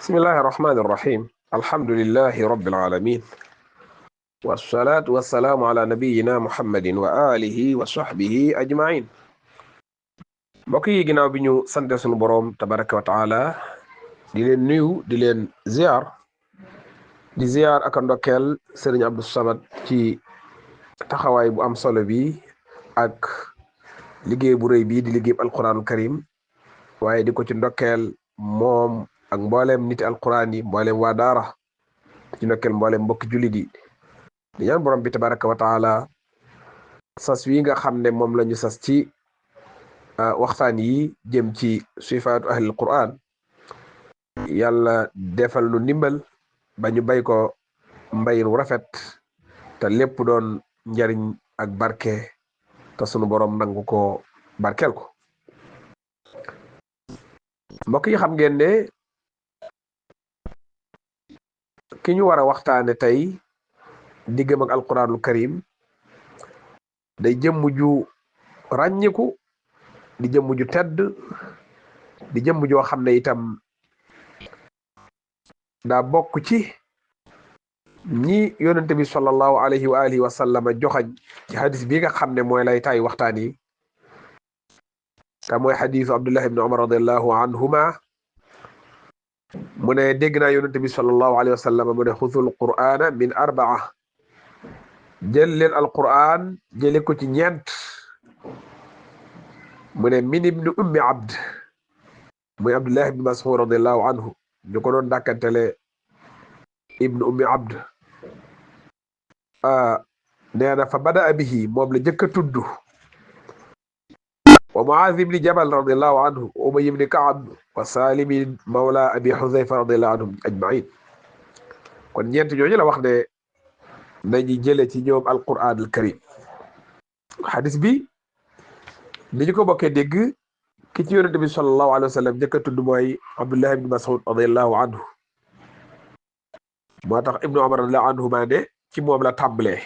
بسم الله الرحمن الرحيم الحمد لله رب العالمين والصلاة والسلام على نبينا محمد وآله وصحبه أجمعين mbokk yi ginnaaw bi ñu sante sunu boroom tabaraka wa taala di leen nuyu di leen ziar ak ndokkeel Sëriñ Abdou Samad ci taxawaay bu am solo bi ak liggéey bu rëy bii di liggéey alquranul karim waaye di ko ci ndokkeel moom ak mbooleem niti alquran yi mbooleem waa daara ci ndokkeel mbooleem mbokki jullit yi di ñaan borom bi tabaraka wa taala sas wi nga xam ne moom la ñu sas ci waxtaan yi jëm ci sifaatu ahlil quran yàlla defal nu ndimbal ba ñu bay ko mbayin wu rafet te lépp doon njariñ ak barke te sunu borom nangu ko barkeel ko mbokk yi xam ngeen ne ki ñu war a waxtaane tey diggam ak alquranul karim day jëmm ju ràññiku di jëmm ju tedd di jëmm joo xam ne itam daa bokk ci ñi yonente bi sallallahu alayhi wa alihi wa sallama joxañ ci hadis bi nga xam ne mooy lay taay waxtaan yi te mooy xadisu abdullah ibn umar radiallahu anhuma mu ne dégg naa yonente bi sallallahu alayhi wa sallama mu ne xusul qur'ana min arbaa jël leen alquran jële ko ci ñeent mu ne min ibni ummi abd muy abdullah ibni mas'ud radiallahu anhu ñu ko doon dàkkantele ibnu ummi abd nee na fa bada bihi moom la jëkk a tudd wa muaz ibni jabal radiallahu anhu wa ubay ibni kaab wa salimi mawla abi xuzayfa radiallahu anhum ajmain kon ñeent ñooñu la wax ne nañu jële ci ñoom alquran al karim xadis bi ni ñu ko bokkee dégg ki ci yonente bi sallallahu alayhi wa sallam njëkk a tudd mooy abdullah ibni mas'ud radiallahu anhu moo tax ibnu umar radiallahu anhu maa ne ci moom la tàmbalee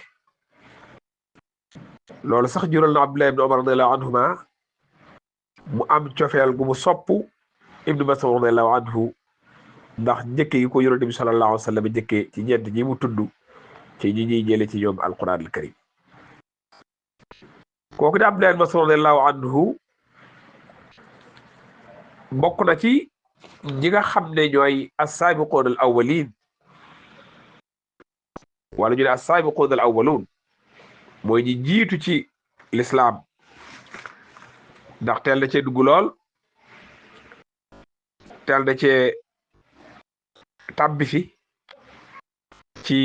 loolu sax jural na abdullah ibnu umar radiallahu anhu ma mu am cofeel gu mu sopp ibnu mas'ud radiallahu anhu ndax njëkke yi ko yonente bi sallallahu alayhi wa sallam njëkkee ci ñeent ñi mu tudd ci ñi ñuy jële ci ñoom alquran al karim kooku di abdullah ibn mas'ud radiallahu anhu bokk na ci ñi nga xam ne ñooy as-saabiquun al awwalin wala ñu ne as-saabiquun al awwalun mooy ñi jiitu ci l'islam ndax teel na cee dugg lool teel na cee tàbbi fi ci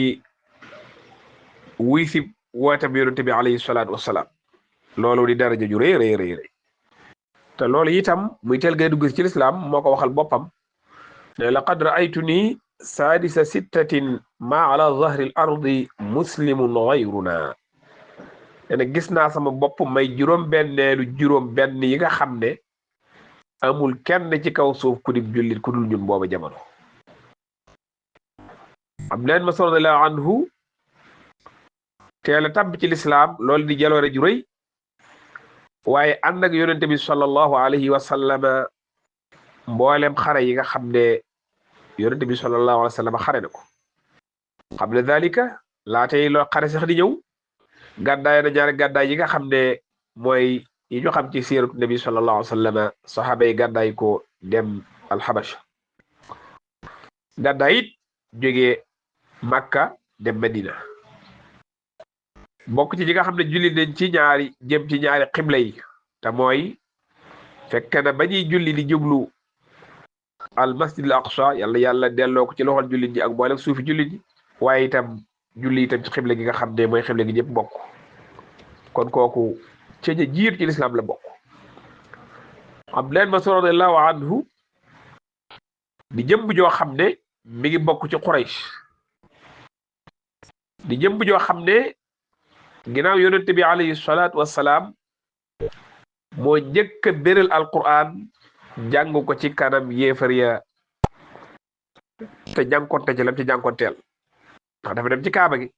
wuy si woote bi yonente bi alayhi salaatu wassalaam loolu di daraja ju rëy rëy rëy te loolu itam muy teel gay dugg ci lislaam moo ko waxal boppam ne laqad ra'aytuni saadisa sittatin ma ala zahri al ardi muslimun gayruna ne gis naa sama bopp may juróom-benneelu juróom-benn yi nga xam ne amul kenn ci kaw suuf ku dib jullit ku dul ñun booba jamono Abdullah Mas'ud radiyallahu anhu teel a tàbbi ci lislaam loolu di jaloore ju rëy waaye ànd ak yonente bi sallallahu alayhi wa sallama mboolem xare yi nga xam ne yonente bi sallallahu alayhi wa sallama xare na ko xam ne dalika laatey loo xare sax di ñëw gàddaay na ñaari gàddaay yi nga xam ne mooy yi ñu xam ci siiratu nabi sallallahu alayhi wa sallama saxaaba yi gàddaay ko dem alxabash gàddaay it jógee Makka dem Medina bokk ci ñi nga xam ne julli nañ ci ñaari jëm ci ñaari xibla yi te mooy fekk na ba ñuy julli di jublu al masjid al aqsa yàlla delloo ko ci loxol jullit ñi ak mboolem suufi jullit ñi waaye itam julli itam ci xibla gi nga xam ne mooy xibla gi ñëpp bokk kon kooku ca ña jiir ci lislaam la bokk Abdullah ibn Mas'ud radiyallahu anhu di jëmb joo xam ne mi ngi bokk ci Quraysh di jëmb joo xam ne ginnaaw yonente bi alayhi salaatu wassalaam moo njëkk a béral alquran jàng ko ci kanam yéefar ya te jànkonte ci lam ci jànkonteel ndax dafa dem ci kaaba gi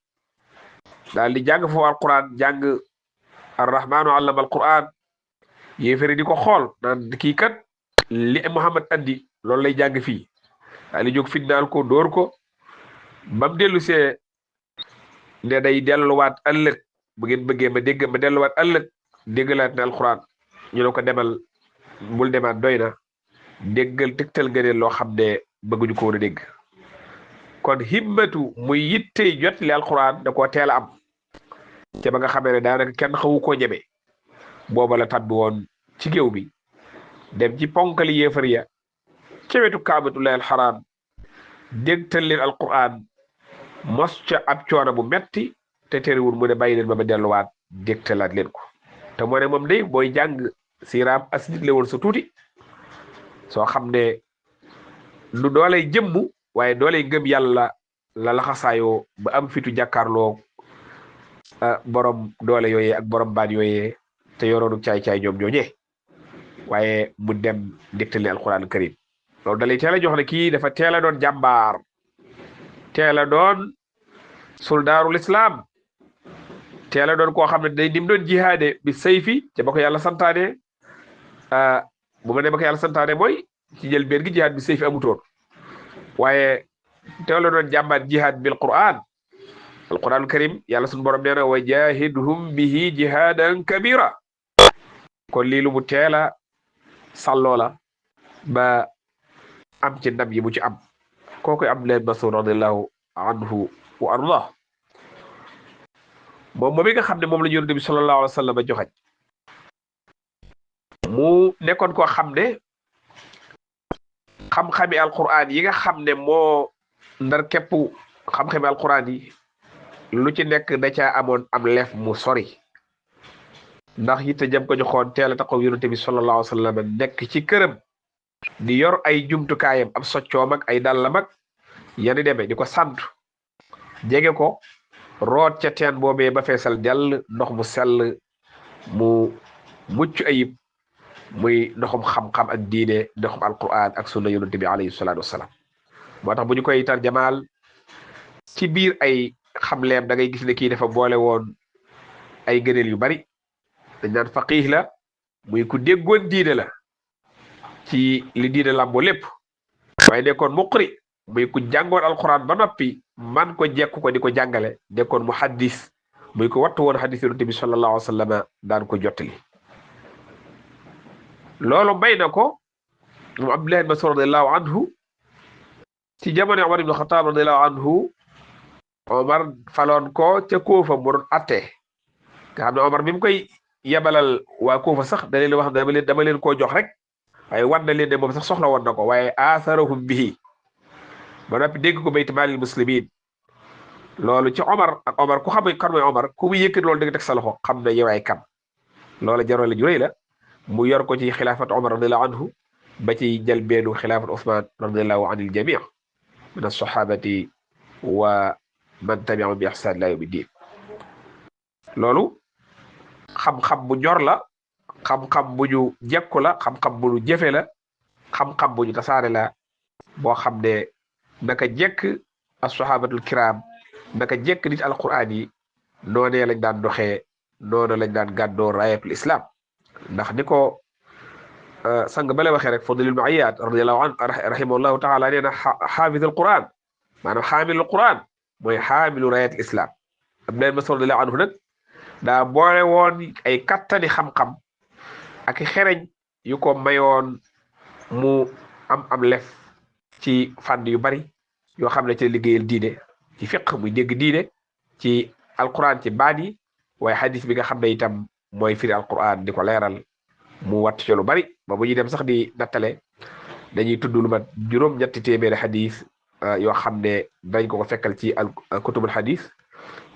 daal di jàng foofu alquran jàng arrahmanu allama alquran yéefar yi di ko xool naan kii kat li Muhammad andi loolu lay jàng fii Ali jóg fitnaal ko dóor ko bam dellu see ne day delluwaat ëllëg bu ngeen bëggee ma dégg ma delluwaat ëllëg déggalaat ne alquran ñu ne ko demal bul demaat doy na déggal tegtal nga ne loo xam ne bëgguñu ko woon a dégg kon himmatu muy yittey jot li alquran da koo teel a am te ba nga xamee ne daanaka kenn xawu koo ñeme booba la tabbi woon ci géew bi dem ci ponkali yéefar ya ca wetu kaabatullahi alxaraam dégtal leen alquran mos ca ab coono bu metti te terewul mu ne bàyyi leen ba ma delluwaat dégtalaat leen ko te moo ne moom day booy jàng siiraam as nit la woon sa tuuti soo xam ne lu dooley jëmm waaye dooley ngëm yàlla la laxasaayoo ba am fitu jàkkaarloo borom doole yooyee ak borom baat yooyee te yoroonu caay-caay ñoom ñooñee waaye mu dem dégtali alquran karim loolu dalay teel a jox ne kii dafa teel a doon jàmbaar teel a doon soldaarul islam teel a doon koo xam ne day nim doon jihaade bi sayfi ca ba ko yàlla santaane bu ma ne ba ko yàlla santaane mooy ci jël benn gi jihaad bi sayfi amutoon waaye teel a doon jàmbaar jihaad bil quran alquran karim yàlla suñu borom nee na wa jahidhum bihi jihadan kabira kon lii lu mu teel a sàlloo la ba am ci ndam yi mu ci am kooku Abdullah ibn Mas'ud radiyallahu anhu wa ardah moom mi nga xam ne moom la ñu Yonent bi sallallahu alayhi wa sallam a joxañ mu nekkoon koo xam ne xam-xami alquran yi nga xam ne moo ndar képp xam-xami alquran yi lu ci nekk da caa amoon am leef mu sori ndax yitte jëm ko joxoon teel a taxaw Yonent bi sallallahu alayhi wa sallam nekk ci këram di yor ay jumtukaayam am soccoom ak ay dàllam ak yani demee di ko sant jege ko root ca teen boobee ba feesal dell ndox mu sell mu mucc ayib muy ndoxum xam-xam ak diine ndoxum alquran ak sunna Yonent bi alayhi salaatu wasalaam moo tax bu ñu koy tarjamaal ci biir ay xamleem da ngay gis ne kii dafa boole woon ay gëneel yu bari dañ naan faqih la muy ku déggoon diine la ci li diine làmboo lépp waaye nekkoon muqri muy ku jàngoon alquran ba noppi man ko jekku ko di ko jàngale nekkoon mu haddis muy ko wattu woon haddis Yonent bi sallallahu alayhi wa sallam daan ko jottali loolu may na ko moom Abdullah ibn Mas'ud radiyallahu anhu ci jamono Omar ibn Khattab radiyallahu anhu Omar faloon ko ca Kuufa mu doon atte nga xam ne Omar mi mu koy yebalal waa Kuufa sax da leen wax dama leen koo jox rek waaye war na leen ne moom sax soxla woon na ko waaye aatharahum bihi ba noppi dégg ko bayti maalil muslimin loolu ci Omar ak Omar ku xam kan mooy Omar ku mu yëkkati loolu dëgg teg sa loxo xam ne yow ay kan loolu jaroo la ju rëy la mu yor ko ci xilaafat Omar radiallahu anhu ba ci jël beenu xilaafat Ousmane radiallahu anil jamii min as-sahabati wa man tabi'ahum bi ihsan ila yawmi din loolu xam-xam bu ñor la xam-xam bu ñu jekku la xam-xam bu ñu jëfe la xam-xam bu ñu tasaare la boo xam ne naka jekk as-sahabatul kiram naka jekk nit alquran yi noonee lañ daan doxee noonu lañ daan gàddoo rayatul islam ndax ni ko sang bale waxee rek Fadl ibn Iyad radiyallahu anhu rahimahullahu taala nee na xaafidul quran maanaam xaamilul quran mooy xaamilu rayatul islam Abdullah Mas'ud radiyallahu anhu nag daa boole woon ay kattani xam-xam ak xereñ yu ko mayoon mu am lef ci fànn yu bari yoo xam ne ci liggéeyal diine ci fiqh muy dégg diine ci alquran ci baat yi waaye xadis bi nga xam ne itam mooy firi alquran di ko leeral mu watt ci lu bari ba bu ñuy dem sax di nattale dañuy tudd lu mat juróom-ñetti téeméeri xadis yoo xam ne dañ ko fekkal ci al kutubul xadis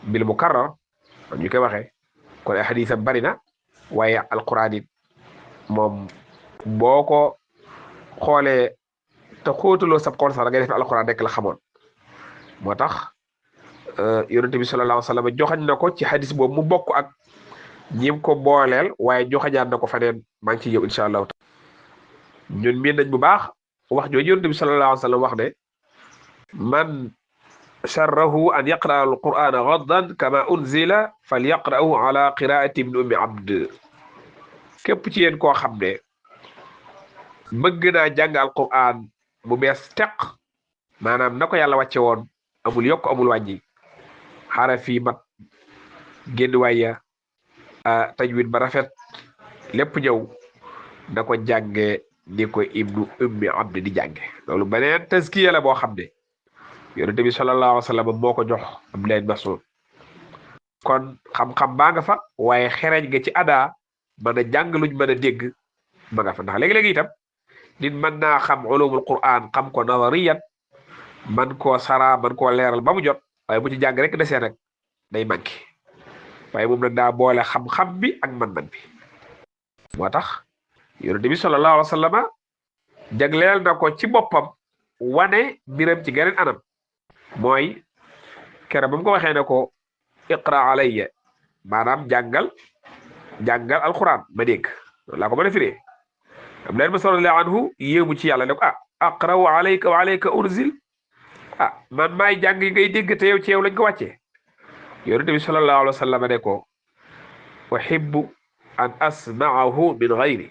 bil mukarrar ñu koy waxee kon ay xadisam bari na waaye alquran it moom boo ko xoolee te xóotaloo sab xool sax da ngay def alquran rek la xamoon moo tax yonente bi sallallahu alayhi wa sallam joxañ na ko ci xadis boobu mu bokk ak ñim ko booleel waaye joxañaan na ko faneen maa ngi ciy ñëw incha allahu taala ñun miin nañ bu baax wax jooju yonente bi sallallahu alayhi wa sallam wax ne man sharrahu an yaqra alqur'ana gaddan kama unzila falyaqra'uhu ala qiraati ibn ummi abd képp ci yéen koo xam ne bëgg naa jàng alqur'an bu bees teq maanaam na ko yàlla wàcce woon amul yokk amul wàññi xaraf yi mat génn waaya tajwid ba rafet lépp ñëw na ko jànge ni ko ibnu ummi abdi di jànge loolu beneen taskiya la boo xam ne yonent bi sallallahu alayhi wa sallam moo ko jox Abdullah ibn Mas'ud kon xam-xam baa nga fa waaye xereñ nga ci ada mën a jàng luñ mën a dégg ma nga fa ndax léegi-léegi itam nit mën naa xam ulumul Qur'an xam ko nazariyan man koo sara man koo leeral ba mu jot waaye bu ci jàng rek desee rek day manqué waaye moom nag daa boole xam-xam bi ak man-man bi moo tax yonent bi sallallahu alayhi wa sallam jagleel na ko ci boppam wane mbiram ci geneen anam mooy kere ba mu ko waxee ne ko iqra alayya maanaam jàngal alquran ma dégg laa ko mën a firee am leen ma sallallahu anhu yéemu ci yàlla ne ko aqra'u alayka wa alayka unzil man maay jàng yi ngay dégg te yow ci yow lañ ko wàccee yonent bi sallallahu alayhi wa sallam ne ko uhibbu an asma'ahu min ghayri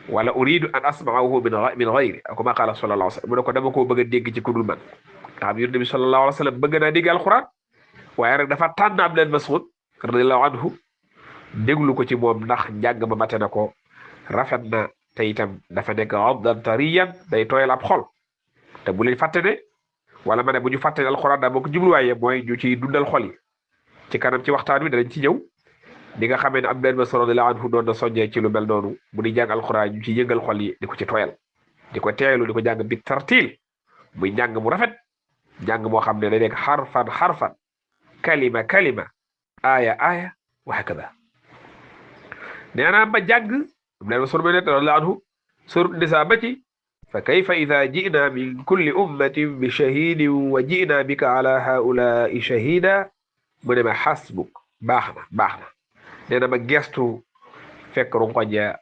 wala uridu an asma'ahu min ghayri kama qala sallallahu alayhi wa sallam mu ne ko dama koo bëgg a dégg ci kudul man nga xam yonent bi sallallahu alayhi wa sallam bëgg naa dégg alquran waaye rek dafa tànn Abdullah ibn Mas'ud radiyallahu anhu déglu ko ci moom ndax njàng ma mate na ko rafet na te itam dafa nekk abdan tariyan day tooyal ab xol te bu leen fàtte ne wala ma ne bu ñu fàtte ne alquran daa boo ko jubluwaaye mooy ñu ciy dundal xol yi ci kanam ci waxtaan wi danañ ci ñëw di nga xamee ne Abdullah ibn Mas'ud radiyallahu anhu doon na soññee ci lu mel noonu bu di jàng alquran ñu ci yëngal xol yi di ko ci tooyal di ko teelu di ko jàng bi tartil muy njàng mu rafet njàng moo xam ne day nekk xarfan kalima kalima aya aya wa hakada nee naa ma jàng Abdullah ibn Mas'ud radiyallahu anhu surat Nisaa ba ci fa kayfa idha ji'na min kulli ummatin bi shahidin wa ji'na bika ala haula'i shahida mu ne ma xasbuk baax na nee na ma gestu fekk ronkoña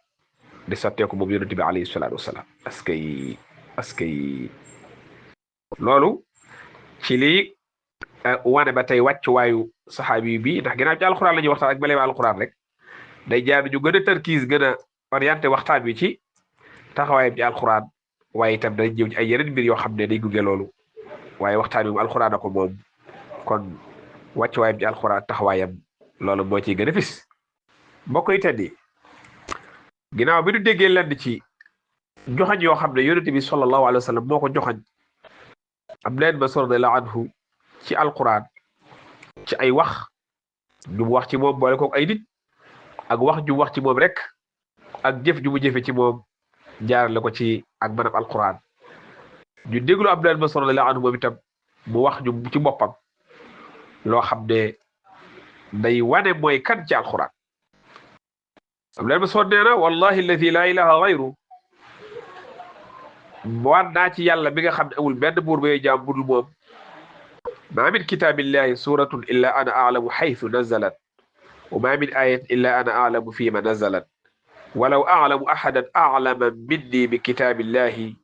di sotteeku moom yonent bi alayhi salaatu wasalaam askay loolu ci lii wane ba tey wàccuwaayu saxaabi bi ndax ginnaaw ci alxuraan la ñuy waxtaan ak baleema alxuraan rek day jaar ñu gën a tarkiis gën a orienté waxtaan wi ci taxawaayam ci alxuraan waaye itam dañ ñëw ci ay yeneen mbir yoo xam ne day gunge loolu waaye waxtaan wi moom alxuraan a ko moom kon wàccuwaayam ci alxuraan taxawaayam loolu moo ciy gën a fis mbokk yi teddi ginnaaw bi ñu déggee lenn ci joxañ yoo xam ne yonent bi sallallahu alayhi wa sallam moo ko joxañ am leen ma radiyallahu anhu ci alquran ci ay wax ju mu wax ci moom boole kook ay nit ak wax ju mu wax ci moom rek ak jëf ju mu jëfe ci moom jaarale ko ci ak manam alquran ñu déglu Abdullah ibn Mas'ud radiyallahu anhu moom itam mu wax ñu ci boppam loo xam ne day wane mooy kan ci alquran Abdullah ibn Mas'ud nee na wallahi alladi la ilaha ghayru waan naa ci yàlla bi nga xam ne amul benn buur ba jaam budul moom ma min kitaabillahi suratun illa ana a'lamu haythu nazalat wa ma min ayatin illa ana a'lamu fima nazalat walaw a'lamu ahadan a'lama minni bi kitaabillahi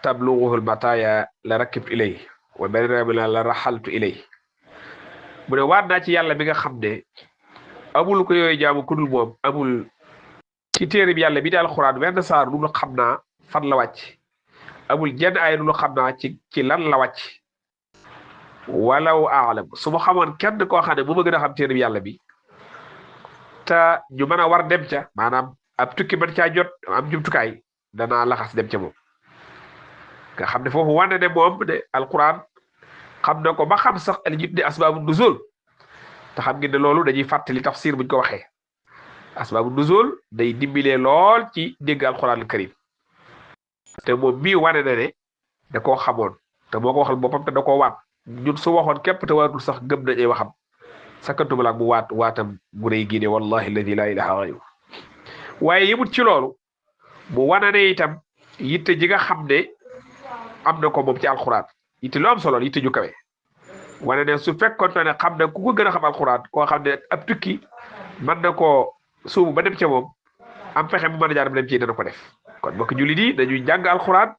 tablughuhu al-mataya la rakibtu ilayhi wa beneen la raxaltu ilayhi mu ne waan naa ci yàlla bi nga xam ne amul ko yooyu jaamu ku dul moom amul ci téere bi yàlla bi di alxuraan wenn saar lu xam naa fan la wàcc amul jenn ay lu xam naa ci lan la wàcc walaw aalam su ma xamoon kenn koo xam ne bu ma gën a xam téere bi yàlla bi te ñu mën a war dem ca maanaam ab tukki mën caa jot am jumtukaay danaa laxas dem ca moom nga xam ne foofu wane ne moom ne alquran xam na ko ba xam sax li ñuy tuddee asbaabu nuzul te xam ngeen ne loolu dañuy fàttali tafsir buñ ko waxee asbaabu nuzul day dimbilee lool ci dégg alquran karim te moom mii wane na ne da koo xamoon te moo ko waxal boppam te da koo waat ñun su waxoon képp te waatul sax gëm nañ ay waxam sakkantuma laak mu waatam gu rëy gi ne wallahi alladi la ilaha ghayru waaye yëmut ci loolu mu wane ne itam yitte ji nga xam ne am na ko moom ci alquran yitte lu am solo yitte ju kawe wane ne su fekkoon ne xam ne ku ko gën a xam alquran koo xam ne ab tukki mën na koo suubu ba dem ca moom am fexe mu mën a jaar ba dem ci dana ko def kon mbokk jullit yi dañuy jàng alquran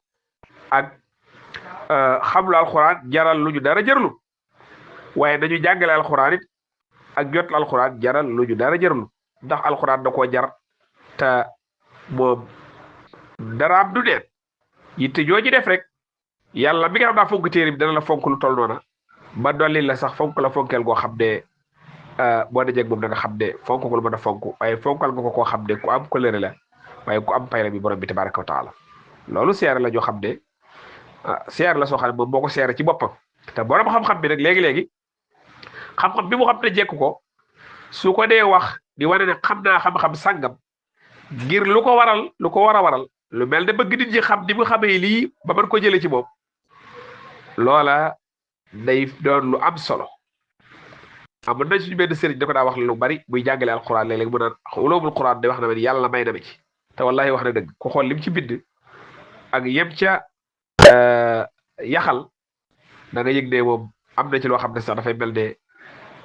ak xamlu alquran jaral lu ñu dara jërlu waaye nañu jàngale alquran it ak jotlu alquran jaral lu ñu dara jërlu ndax alquran da koo jar te moom dara am du neen yitte jooji def rek yàlla mi nga xam daa fonk téere bi dana la fonk lu toll noona ba dolli la sax fonk la fonkeel goo xam ne boo dajee ak moom da nga xam ne fonk ko lu mën a fonk waaye fonkal nga ko koo xam ne ku am colère la waaye ku am pay la bi borom bi tabaraka wa taala loolu seere la joo xam ne seere la soo xam ne moom moo ko seere ci boppam te borom xam-xam bi nag léegi-léegi xam-xam bi mu xam ne jekk ko su ko dee wax di wane ne xam naa xam-xam sàngam ngir lu ko waral lu ko war a waral lu mel ne bëgg nit ñi xam ni mu xamee lii ba mën ko jëlee ci moom loola day doon lu am solo amoon nañ suñu benn sëriñ da ko daa wax lu bari muy jàngale alquran léeg-léeg mu naan ulumul quran day wax na ma ni yàlla may na ma ci te wallahi wax na dëgg ko xool lim ci bind ak yem ca yaxal da nga yëg ne moom am na ci loo xam ne sax dafay mel ne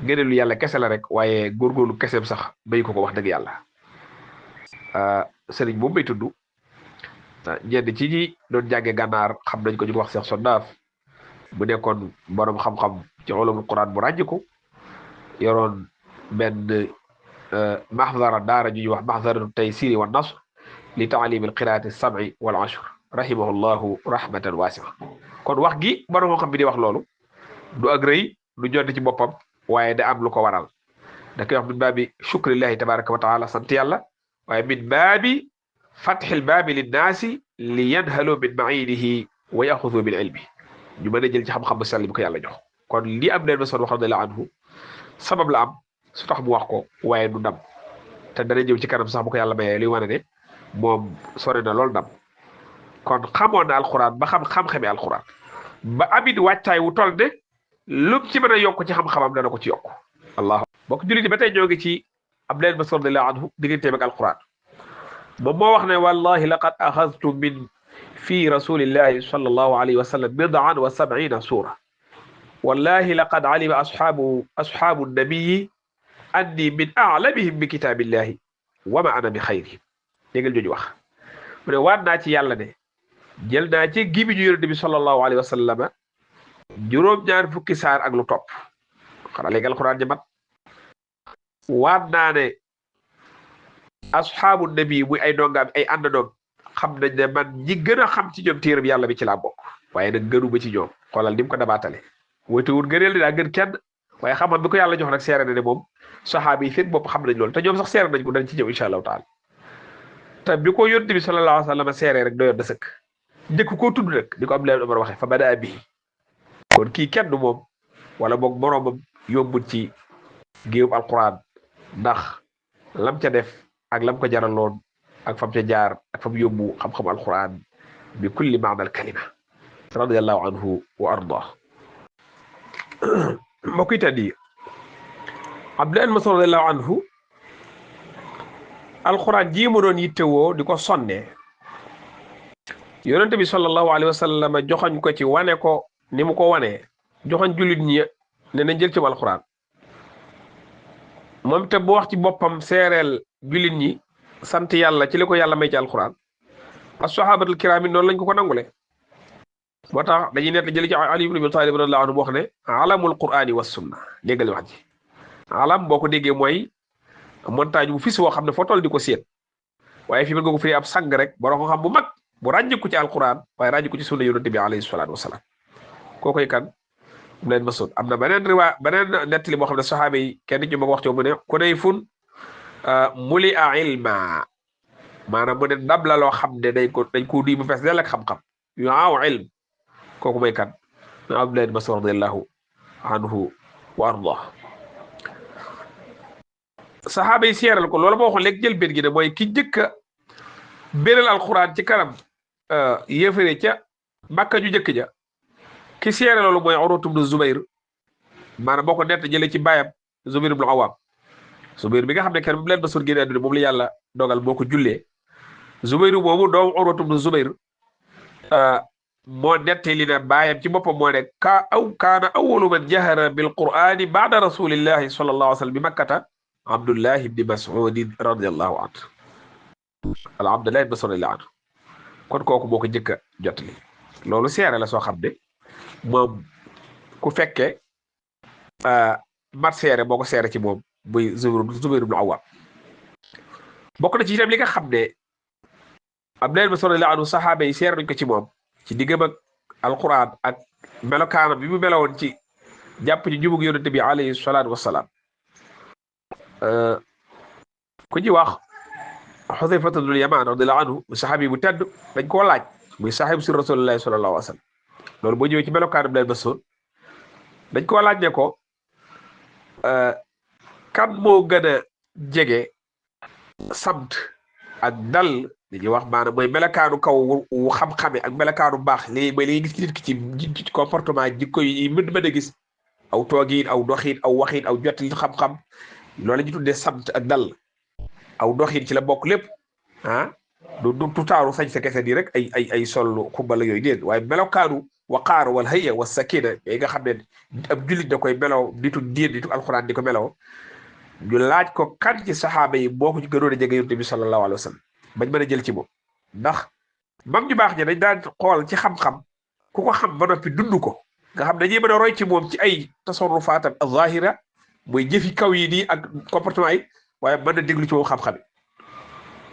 ngëneelu yàlla kese la rek waaye góorgóorlu keseem sax bay ko wax dëgg yàlla sëriñ moom may tudd ñenn ci ñi doon jànge gànnaar xam nañ ko ñu ko wax Cheikh Sondaaf bu nekkoon borom xam-xam ci ulumul quran bu ràññiku yoroon benn maxdara daara ñuy wax maxdaratu taysiri wa nasr li taalim al qiraati sam'i wal ashr rahimahullahu rahmatan wasia kon wax gi borom xam-xam bi di wax loolu du ak rëy du jot ci boppam waaye da am lu ko waral da koy wax min baabi shukrillahi tabaraka wa taala sant yàlla waaye min baabi fatxil baabi linnaasi li yanhalu min mainihi wa yaxudu min ilmi ñu mën a jël ci xam-xam bu sell bi ko yàlla jox kon li am leen ma son wax radiyallahu anhu sabab la am su tax mu wax ko waaye du ndam te dana ñëw ci kanam sax bu ko yàlla mayee luy wane ne moom sore na loolu ndam kon xamoon na alxuraan ba xam-xami alxuraan ba amit wàccaay wu toll ne lu ci mën a yokk ci xam-xamam dana ko ci yokk allah bokk jullit yi ba tey ñoo ngi ci Abdullah ibn Mas'ud radiyallahu anhu digganteem ak alxuraan moom moo wax ne wallahi laqad axadtu min fi rasulillahi sallallahu alayhi wa sallam bid'an wa sab'ina sura wallahi laqad alima asxaabu nabiyi anni min a'lamihim bi kitaabillahi wa ma ana bi xayrihim déggal jooju wax mu ne waat naa ci yàlla ne jël naa ci gibi ñu yonent bi sallallahu alayhi wa sallam juróom-ñaar fukki saar ak lu topp xanaa léegi alxuraan jamat waat naa ne asxaabu nabi muy ay dongaam ay àndandoom xam nañ ne man ñi gën a xam ci ñoom téeram yàlla bi ci laa bokk waaye nag gënu ba ci ñoom xoolal ni mu ko dabaatale wutewul gëneel di daa gën kenn waaye xam-xam bi ko yàlla jox nag seere na ne moom saxaaba yi seen bopp xam nañ loolu te ñoom sax seere nañ ko dañ ci ñëw incha allahu taala te bi ko yonent bi sallallahu alayhi wa sallam seere rek doyoon na sëkk njëkk koo tudd nag di ko Abdullah ibn Umar waxee fa bada bi kon kii kenn du moom wala boog moroomam yombut ci géewum alquran ndax lam ca def ak lam ko jaraloon ak fam ca jaar ak fam yóbbu xam-xam alquran bi kulli maana al kalima radiyallahu anhu wa ardah mbokk yi tàddi Abdullah ibn Mas'ud radiyallahu anhu alquran ji mu doon yittewoo di ko sonne yonent bi sallallahu alayhi wa sallam joxañ ko ci wane ko ni mu ko wanee joxañ jullit ñi ne nañ jël ci alquran moom te bu wax ci boppam seereel jullit ñi sant yàlla ci li ko yàlla may ci alquran as-sahabatul kiram yi noonu lañ ko nangule moo tax dañuy nett jëli ci Ali ibn Abi Talib radiyallahu anhu wax ne alamul qur'ani was sunna déggal wax ji alam boo ko déggee mooy montagne bu fis woo xam ne foo toll di ko séen waaye fi mën nga ko firi ab sang rek borom ko xam bu mag bu ràññiku ci alquran waaye ràññiku ci sunna yonent bi alayhi salaatu wasalaam kookoy kan Ibn Mas'ud am na beneen nettali boo xam ne saxaaba yi kenn ñu ma ko wax ci mu ne kunayfun muli a ilma maanaam mu ne ndab la loo xam ne dañ ko di bu fees dell ak xam-xam yu aaw ilm kooku mooy kan na Abdullah ibn Mas'ud radiyallahu anhu wa ardah saxaaba yi seeral ko loolu moo waxoon léegi jël benn gi ne mooy ki njëkk a béral alquran ci kanam yéefare ca Makka ju njëkk ja ki seere loolu mooy Urwatu ibn Zubayr maanaam boo ko nett jëlee ci baayam Zubayr ibn Awwam Zubayr bi nga xam ne kenn bu leen Mas'ud génne àdduna moom la yàlla dogal boo ko jullee Zubayr moomu doomu Urwatu ibn Zubayr moo nette li ne baayam ci boppam moo ne kaana awwalu man jahara bil qur'ani ba'da rasulillahi sallallahu alayhi wa sallam bi makkata Abdullah ibn Mas'ud radiyallahu anhu wala Abdullah ibn Mas'ud radiyallahu anhu kon kooku moo ko njëkk a jotali loolu seere la soo xam ne moom ku fekke mat seere boo ko seere ci moom muy Zubayr ibn Awwam bokk na ci itam li nga xam ne Abdullah ibn Mas'ud radiyallahu anhu saxaaba yi seere nañ ko ci moom ci diggam ak alquran ak melokaanam bi mu melowoon ci jàpp ci jubug yonente bi alayhi salaatu wassalaam ku ci wax Xudayfatu bnul Yamaan radiyallaahu anhu mu saxaabi bu tedd dañ koo laaj muy saaxibu si rasulillahi sallallahu alayhi wa sallam loolu boo ñëwee ci melokaanam lay Mas'ud dañ koo laaj ne ko kan moo gën a jege samt ak dal li ñuy wax maanaam mooy melokaanu kaw wu xam-xame ak melokaanu baax lii mooy li gis ci nit ki ci comportement jikko yi mën a gis aw toogiin aw doxiin aw waxiin aw jottali xam-xam loolu la ñu tuddee samt ak dal aw doxiin ci la bokk lépp ah du taaru sañ sa kese nii rek ay sol xumbala yooyu déet waaye melokaanu waqaar wal hayya wa sakina yi nga xam ne ab jullit da koy melaw nitu diin nitu alxuraan di ko melaw ñu laaj ko kan ci saxaaba yi boo ko ci gënoon a jege yonent bi sallallahu alayhi wa sallam bañ mën a jël ci moom ndax mam ñu baax ñi dañ daan xool ci xam-xam ku ko xam ba noppi dund ko nga xam dañuy mën a roy ci moom ci ay tasarrufaatam az-zahira muy jëfi kaw yi nii ak comportement yi waaye mën na déglu ci moom xam-xam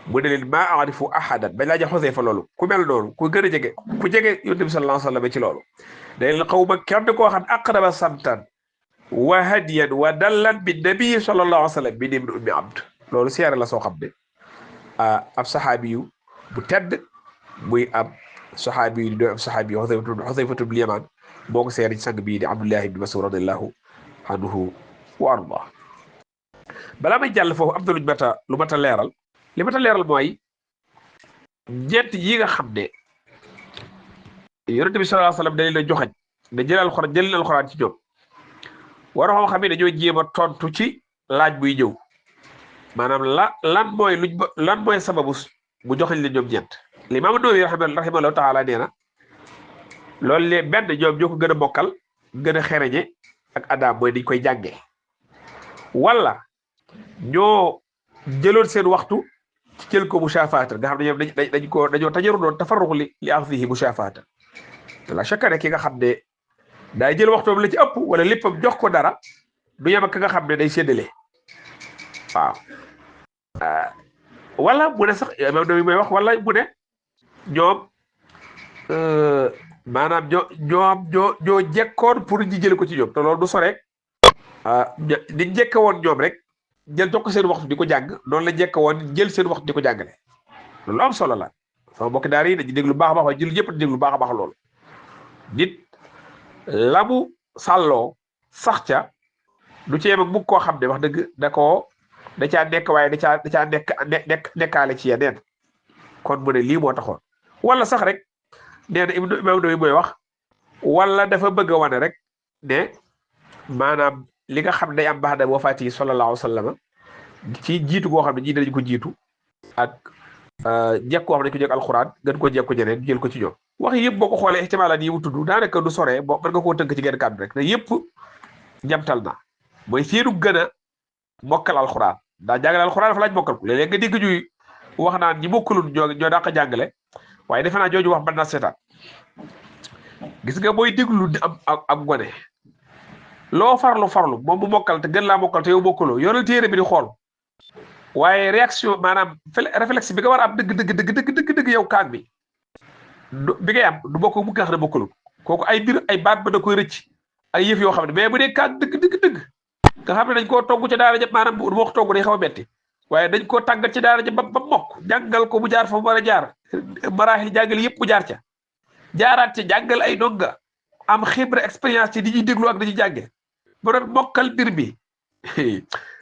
mu ne leen maa arifu ahadan bañ laa ja Xuseyfa loolu ku mel noonu ku gën a jege ku jege yonent bi sallallahu alayhi wa sallam ci loolu day leen xaw ma kenn koo xam aqraba samtan wa hadiyan wa dallan bi nabii sallallahu alayhi wa sallam bi ibn ummi abd loolu seere la soo xam ne ab saxaabi yu bu tedd muy ab saxaabi yu di doon ab saxaabi yu Xuseyfatu bnul Yamaan moo ko seere ci sang bii di Abdullahi ibn Mas'ud radiyallahu anhu wa arda balaa may jàll foofu am na lu mat a leeral li ma ta leeral mooy ñeent yi nga xam ne yonent bi sallallahu alayhi wa sallam dañ leen a joxañ ne jël alxuraan ci ñoom waroo xam ne dañoo jéem a tontu ci laaj buy ñëw maanaam lan mooy sababu mu joxañ leen ñoom ñeent Imaam Nawawi rahimahullahu taala nee na loolu lee benn ñoom ñoo ko gën a mokkal gën a xereñe ak adaab mooy dañ koy jàngee wala ñoo jëloon seen waxtu ci jël ko mushaafatan nga xam ne ñoom dañoo tajaru doon tafarruq li axdihi mushaafatan la chaque année ki nga xam ne daay jël waxtoom la ci ëpp wala léppam jox ko dara du yem ak ki nga xam ne day séddale waaw wala mu ne sax même dañu may wax wala mu ne ñoom maanaam ñoo jekkoon pour ñu jël ko ci ñoom te loolu du sore ni jekke woon ñoom rek jël jox ko seen waxtu di ko jàng noonu la jekk woon jël seen waxtu di ko jàngale loolu am solo la sama mbokki daara yi dañuy déglu baax a baax waaye jël ñëpp di déglu baax a baax loolu nit la mu sàlloo sax ca du ci yem ak mukk koo xam ne wax dëgg da caa nekk waaye da caa nekkaale ci yeneen kon mu ne lii moo taxoon wala sax rek nee na Imaam Nawawi mooy wax wala dafa bëgg a wane rek ne maanaam li nga xam ne day am baax da wafaati sallallahu alayhi wa sallam ci jiitu goo xam ne ñii dañu ko jiitu ak jekk koo xam ne ko jekk alxuraan gën ko jekk ko ñeneen jël ko ci ñoom wax yëpp boo ko xoolee ihtimaalaat yi mu tudd daanaka du soree boo mën nga koo tënk ci genn kàddu rek te yëpp ñamtal na mooy seenu gën a mokkal alxuraan daa jàngale alxuraan dafa laaj mokkal ko léeg-léeg nga dégg ñuy wax naan ñi mokkalul ñoo dàq jàngale waaye defe naa jooju wax mën naa seetaan gis nga booy déglu di am gone loo farlu moom mu mokkal te gën laa mokkal te yow mokkaloo yoral téere bi di xool waaye réaction maanaam réflexe bi nga war a am dëgg yow kaag bi ngay am du bokk mu nga xam ne mokkalul kooku ay mbir ay baat ba da koy rëcc ay yëf yoo xam ne mais bu dee kaag dëgg nga xam ne dañ koo togg ci daara ja maanaam bu wax togg day xaw a metti waaye dañ koo tàggat ci daara ja ba mokk jàngal ko mu jaar fa mu war a jaar maraaxil jàngal yëpp mu jaar ca jaaraat ca jàngal ay donga am xibra expérience ci di ñuy déglu ak dañuy jànge ba doon mokkal mbir bi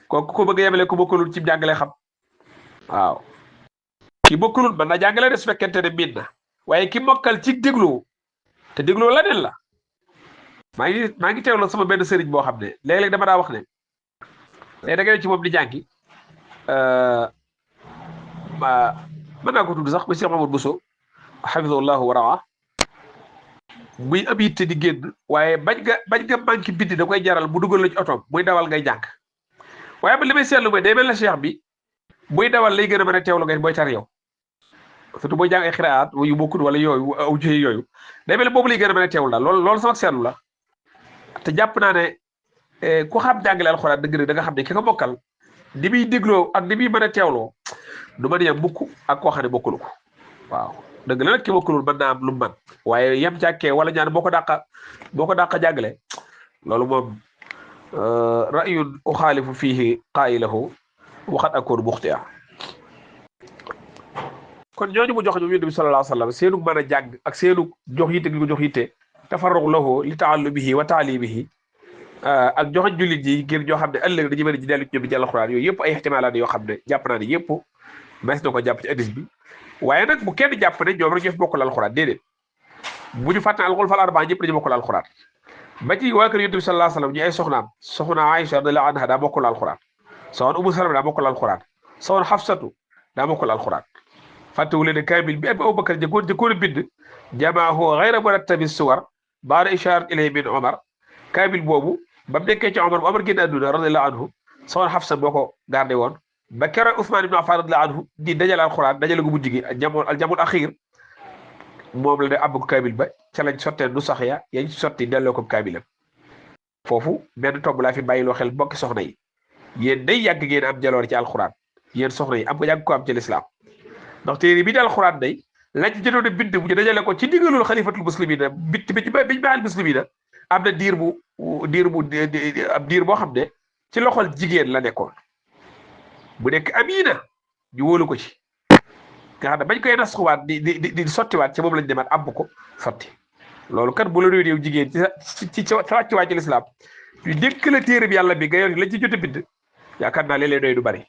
kooku ko bëgg a yemale ku mokkalul ci jàngale xam waaw ki mokkalul mën na jàngale de su fekkente ne miin na waaye ki mokkal ci déglu te déglu leneen la maa ngi teewlu sama benn sëriñ boo xam ne léeg-léeg dama daa wax ne léegi da nga ci moom di jàngi mën naa ko tudd sax muy Cheikh Mamadou Bousso hafizahullahu wa raa muy am yitte di génn waaye bañ nga manqué bind da koy jaral mu dugal la ci otoom muy dawal ngay jàng waaye man li may seetlu mooy day mel na cheikh bi buy dawal lay gën a mën a teewlu ngay booy tar yow surtout booy jàng ay xiraat yu bokkut wala yooyu aw jëye yooyu day mel ne boobu lay gën a mën a teewlu daal loolu sama seetlu la te jàpp naa ne ku xam jàngale alxuraan dëgg da nga xam ne ki nga mokkal ni muy dégloo ak ni muy mën a teewloo du mën a yem mukk ak koo xam ne bokkulu ko waaw dëgg la nag ki mokkulul mën naa am lu man waaye yem càkkee wala ñaan boo ko dàqa jàngale loolu moom ra'yun uxaalifu fiihi qaa'ilahu waxat akoon muxti'a kon ñooñu mu jox ñoom yonent bi sallallahu alayhi wa sallam seenu mën a jàng ak seenu jox yitte gi ko jox yitte tafarruq lahu li ta'allumihi wa ta'limihi ak joxañ jullit yi ngir ñoo xam ne ëllëg dañu mën a ji dellu ci ñoom di jàll alxuraan yooyu yëpp ay ihtimaalaat yoo xam ne jàpp naa ne yëpp mas na ko jàpp ci hadis bi waaye nag bu kenn jàpp ne ñoom rek ñoo fi bokkul alxuraan déedéet bu ñu fàtte ne alxulafaa al-arbaa ñëpp dañu bokkul alxuraan ba ci waa kër yonent bi sallallahu alayhi wa sallam ñu ay soxnaam soxna Aïcha radiyallahu anha daa bokkul alxuraan soxna Umu Salama daa bokkul alxuraan soxna Xafsatu daa bokkul alxuraan fàttewu leen ne kaamil bi Abubakar jëkkoon a bind jamaahu ghayra murattabi suwar baada isharat ilayhi min Omar kaamil boobu ba mu nekkee ci Omar bu Omar génn àdduna radiyallahu anhu soxna Xafsa moo ko gardé woon ba keroog Ousmane ibn Affan radiyallahu anhu di dajale alxuraan dajale gu mujj gi al jamul axiir moom la de àbb ko kaamil ba ca lañ sottee nu sax ya yañ sotti delloo ko kaamilam foofu benn tomb laa fi bàyyiloo xel mbokki soxna yi yéen day yàgg ngeen am jaloor ci alxuraan yéen soxna yi am nga yàgg ko am ci lislaam ndax téere bi di alxuraan day lañ ci jotoon a bind bu ñu dajale ko ci ndigalul xalifatul muslimina biñ baaxal muslimina am na diir boo xam ne ci loxol jigéen la nekkoon bu nekk amina ñu wóolu ko ci nga xam ne bañ koy nasxuwaat di sottiwaat ci moom lañ demaat àbb ko sotti loolu kat bu la réew jigéen ci sa wàccuwaay ci lislaam ñu dékk la téere bi yàlla bi nga yor lañ ci jot a bind yaakaar naa léeg-léeg doy du bari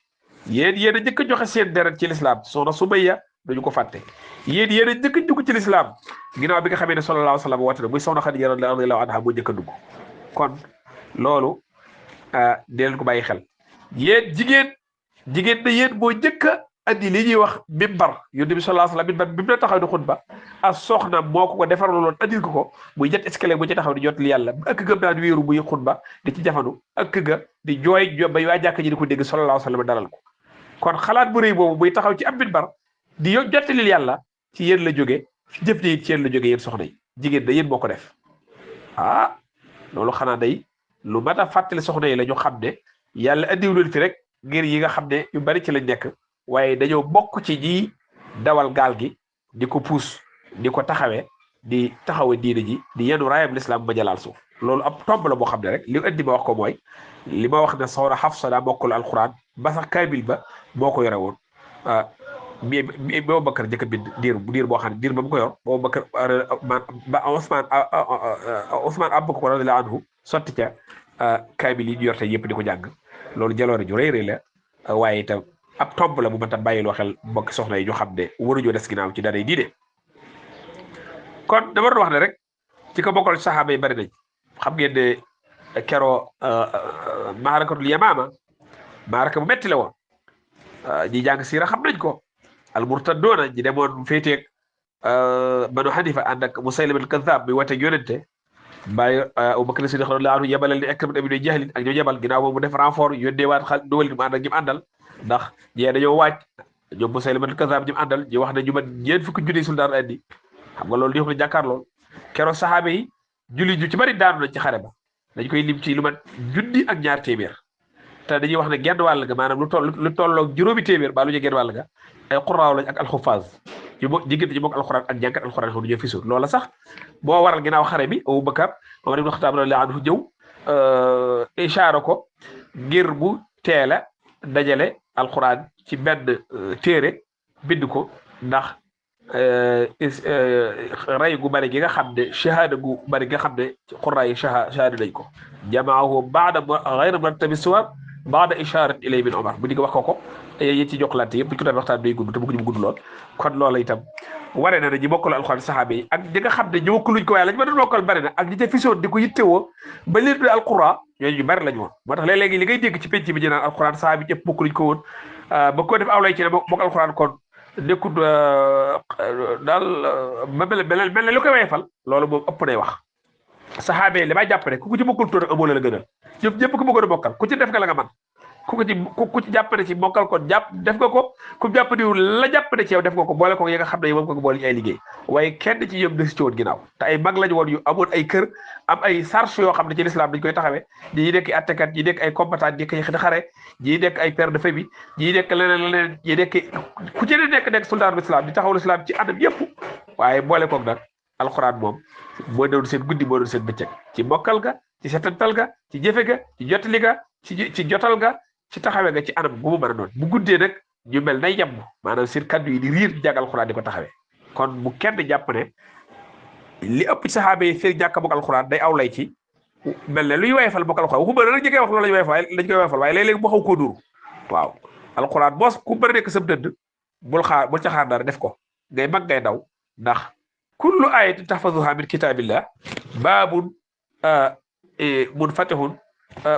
yéen a njëkk a joxe seen deret ci lislaam soxna Sumayya dañu ko fàtte yéen a njëkk a dugg ci lislaam ginnaaw bi nga xamee ne sallallahu alayhi wa sallam woote na muy soxna Xadiija radiyallahu anha moo njëkk a dugg kon loolu di leen ko bàyyi xel yéen jigéen na yéen moo njëkk a andi li ñuy wax mimbar yonent bi sallallahu alayhi wa sallam mimbar bi mu ne taxaw di xutba ak soxna moo ko defaraloon andil ko muy jet escalier bu ci taxaw di jot li yàlla ak gëm daan wéeru muy xutba di ci jafandu ak ga di jooy bay waa jàkk ji di ko dégg sallallahu alayhi wa sallam dalal ko kon xalaat bu rëy boobu muy taxaw ci am mimbar di jottalil yàlla ci yéen la jóge jëf ni it ci yéen la jóge yéen soxna yi jigéen da yéen moo ko def loolu xanaa day lu mat a fàttali soxna yi la ñu xam ne yàlla andiw leen fi rek ngir yi nga xam ne yu bari ci lañ nekk waaye dañoo bokk ci ñi dawal gaal gi di ko puus di ko taxawee di taxawe diine ji di yenu raayam lislaam ba jalaal suuf loolu ab tomb la boo xam ne rek li indi ma wax ko mooy li ma wax ne soxna Xafsa daa mokkul alxuraan ba sax kaamil ba moo ko yore woon mi Abubakar jëkk bind diir boo xam ne diir ba mu ko yor Abubakar ba Ousmane àbb ko radiyallahu anhu sotti ca kaamil yi ñu yor te yëpp di ko jàng loolu jaloore ju rëy rëy la waaye itam ab tomb la bu mën a bàyyiloo xel mbokki soxna yi ñu xam ne waruñoo des ginnaaw ci daray diine kon dama doon wax ne rek ci ko bokkal saxaaba yi bari nañ xam ngeen ne keroo maarakatul Yamaama maaraka bu metti la woon ñi jàng siira xam nañ ko al murtaddoona ñi demoon féeteeg Banu Hanifa ànd ak Musaylimatul Kazzaab bi wateeg yonente bàyyi Abubakar Siddiq radiyallaahu anhu yebalal ne Ikrimata ibn Abi Jahl ak ñoo yebal ginnaaw moom mu def renfort yónnee waat xal dugal mu ànd ak ñi mu àndal ndax ñee dañoo waaj ñoom Musaylimatul Kazzaab ñi mu àndal ñu wax ne ñu man ñeent fukki junni soldaar andi xam nga loolu di wax ne jàkkaar lool keroog saxaaba yi julli ju ci bari daanu nañ ci xare ba dañ koy lim ci lu mat junni ak ñaar téeméer te dañuy wax ne genn wàll ga maanaam lu tolloog juróomi téeméer ba lu ñu genn wàll ga ay xuraaw lañ ak alxufaaz ñu bokk diggante ñu bokk alxuraan ak jànkat alxuraan xam ñu fisu loola sax boo waral ginnaaw xare bi Abubakar Omar ibn Xattaab radiyallaahu anhu ñëw ishaara ko ngir bu teel a dajale alxuraan ci benn téere bind ko ndax rey gu bari gi nga xam ne shahada gu bari gi nga xam ne xuraa yi shahada nañ ko jamaahu baada ghayra murattabi suwar baada isharat ilay min Omar bu di ko wax ko yéen ci jokkalante yëpp bu ñu ko doon waxtaan day gudd te bëgg ñu mu gudd lool kon loola itam waree na ne ñi mokkal alxuraan saxaaba yi ak ñi nga xam ne ñu mokkaluñ ko waaye lañ ma doon mokkal bari na ak ñi ca fisoon di ko yittewoo ba leen di alxuraan ñooñu ñu bari lañ woon moo tax léeg-léegi li ngay dégg ci penc bi ñu naan alxuraan saxaaba yi ñëpp mokkaluñ ko woon ba ko def awlay ci ne mook alxuraan kon nekkul daal mel na lu koy wayfal loolu moom ëpp nay wax saxaaba yi li may jàpp ne ku ci mokkul toon amoo la gënal ñëpp ko bëggoon a mokkal ku ci def nga la nga man ku ci jàppale ci mokkal ko def nga ko ku jàppadiwul la jàppale ci yow def nga ko boole ko yi nga xam ne moom ko boole ci ay liggéey waaye kenn ci ñoom des ci woon ginnaaw te ay mag lañu woon yu amoon ay kër am ay charge yoo xam ne ci lislaam dañ koy taxawee ñii nekk ay attekat ñii nekk ay combattant ñi nekk xare ñii nekk ay père de famille ñii nekk leneen ñii nekk ku ci nekk sultaan l'islam di taxaw l'islam ci anam yëpp waaye boole koog nag alxuraan moom moo doon seen guddi moo doon seen bëccëg ci mokkal ga ci setantal ga ci jëfe ga ci jotali ga ci jotal ga ci taxawee nga ci anam gu mu mën a doon bu guddee nag ñu mel nay yemb maanaam seen kaddu yi di riir jàng alxuraan di ko taxawee kon bu kenn jàpp ne li ëpp ci saxaaba yi seen ñàkk a bokk alxuraan day aw lay ci mel ne luy wayfal bokk alxuraan waxuma nag ñi koy wax loolu lañ koy wayfal waaye léeg-léeg mu xaw koo duru waaw alxuraan boos ku mën a nekk sam dënd bul ca xaar dara def ko ngay mag ngay daw ndax kullu ayatin tahfazuha min kitabillah baabun munfatihun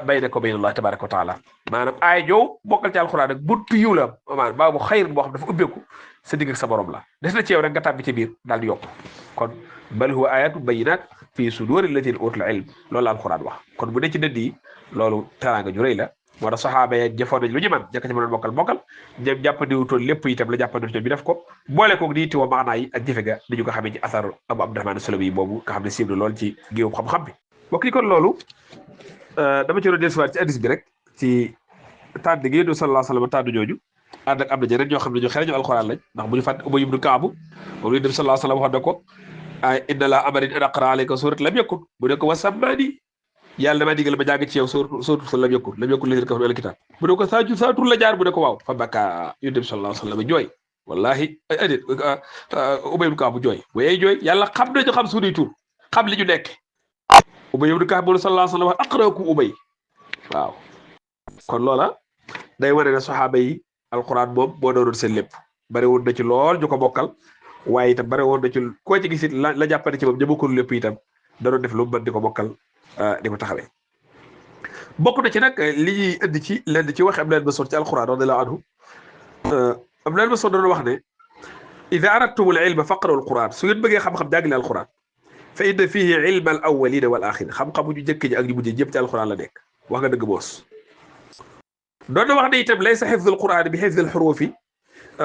baynaka wa bayna Allah tabaraka wa taala maanaam aay jow bokkal ci alxuraan rek buntu yiw la maanaam baabu xayrin boo xam dafa ubbeeku sa digg ak sa borom la des na ci yow rek nga tàbbi ci biir daal di yokk kon bal huwa ayatun bayyinat fi suduri allatina utul ilm loolu la alxuraan wax kon bu ne ci dënd yi loolu teraanga ju rëy la moo tax saxaaba ya jëfoon nañ lu ñu mën jëkk ci mënoon mokkal ñoom jàppandiwutoon lépp itam la jàppandiw ñoom bi def ko boole koog di tiwa maanaa yi ak jëfe ga dañu ko xamee ci asar Abu Abdurahmaan Sulabi boobu nga xam ne siiw na lool ci géewu xam-xam bi bokk ni kon loolu dama ci doon dellusiwaat ci hadis bi rek ci tànn gi Yonent bi sallallahu alayhi wa sallam tànn ñooñu ànd ak am na ñeneen ñoo xam ne ñu xereñu alxuraan lañ ndax bu ñu fàtte Ubay ibn Kaab moom Yonent bi sallallahu alayhi wa sallam waxoon na ko inna laa amarin an aqra alayka suurat lam yakun mu ne ko wasammaani yàlla damaa digal ma jàng ci yow suuratu lam yakun lazina kafaru minal kitaab mu ne ko saatur la jaar mu ne ko waaw fa baka Yonent bi sallallahu alayhi wa sallam jooy wallahi adét Ubay ibn Kaab jooy waaye jooy yàlla xam nañu xam suñuy tur xam li ñu nekk Ubay ibn Kaab sallallahu alayhi wa sallam aqraakum Ubay waaw kon loola day wane ne saxaaba yi alquran moom moo doonoon seen lépp bari woon na ci lool ñu ko bokkal waaye itam bari woon na ci koo ci gisit la jàppane ci moom ñëbakul lépp itam da doon def lu mu mën di ko bokkal di ko taxawee bokk na ci nag li ñuy indi ci lenn ci wax Abdullah ibn Mas'ud ci alquran radiyallahu anhu Abdullah ibn Mas'ud doon wax ne ida aradtumul ilma faqra'u alquran su ngeen bëggee xam-xam jàng leen alquran fa inna fihi ilma al awwalina wal axirin xam-xamu ñu njëkk ñi ak ñu mujj ñëpp ci alquran la nekk wax nga dëgg boos doon na wax ne itam laysa xifdu alquran bi xifdi alxurufi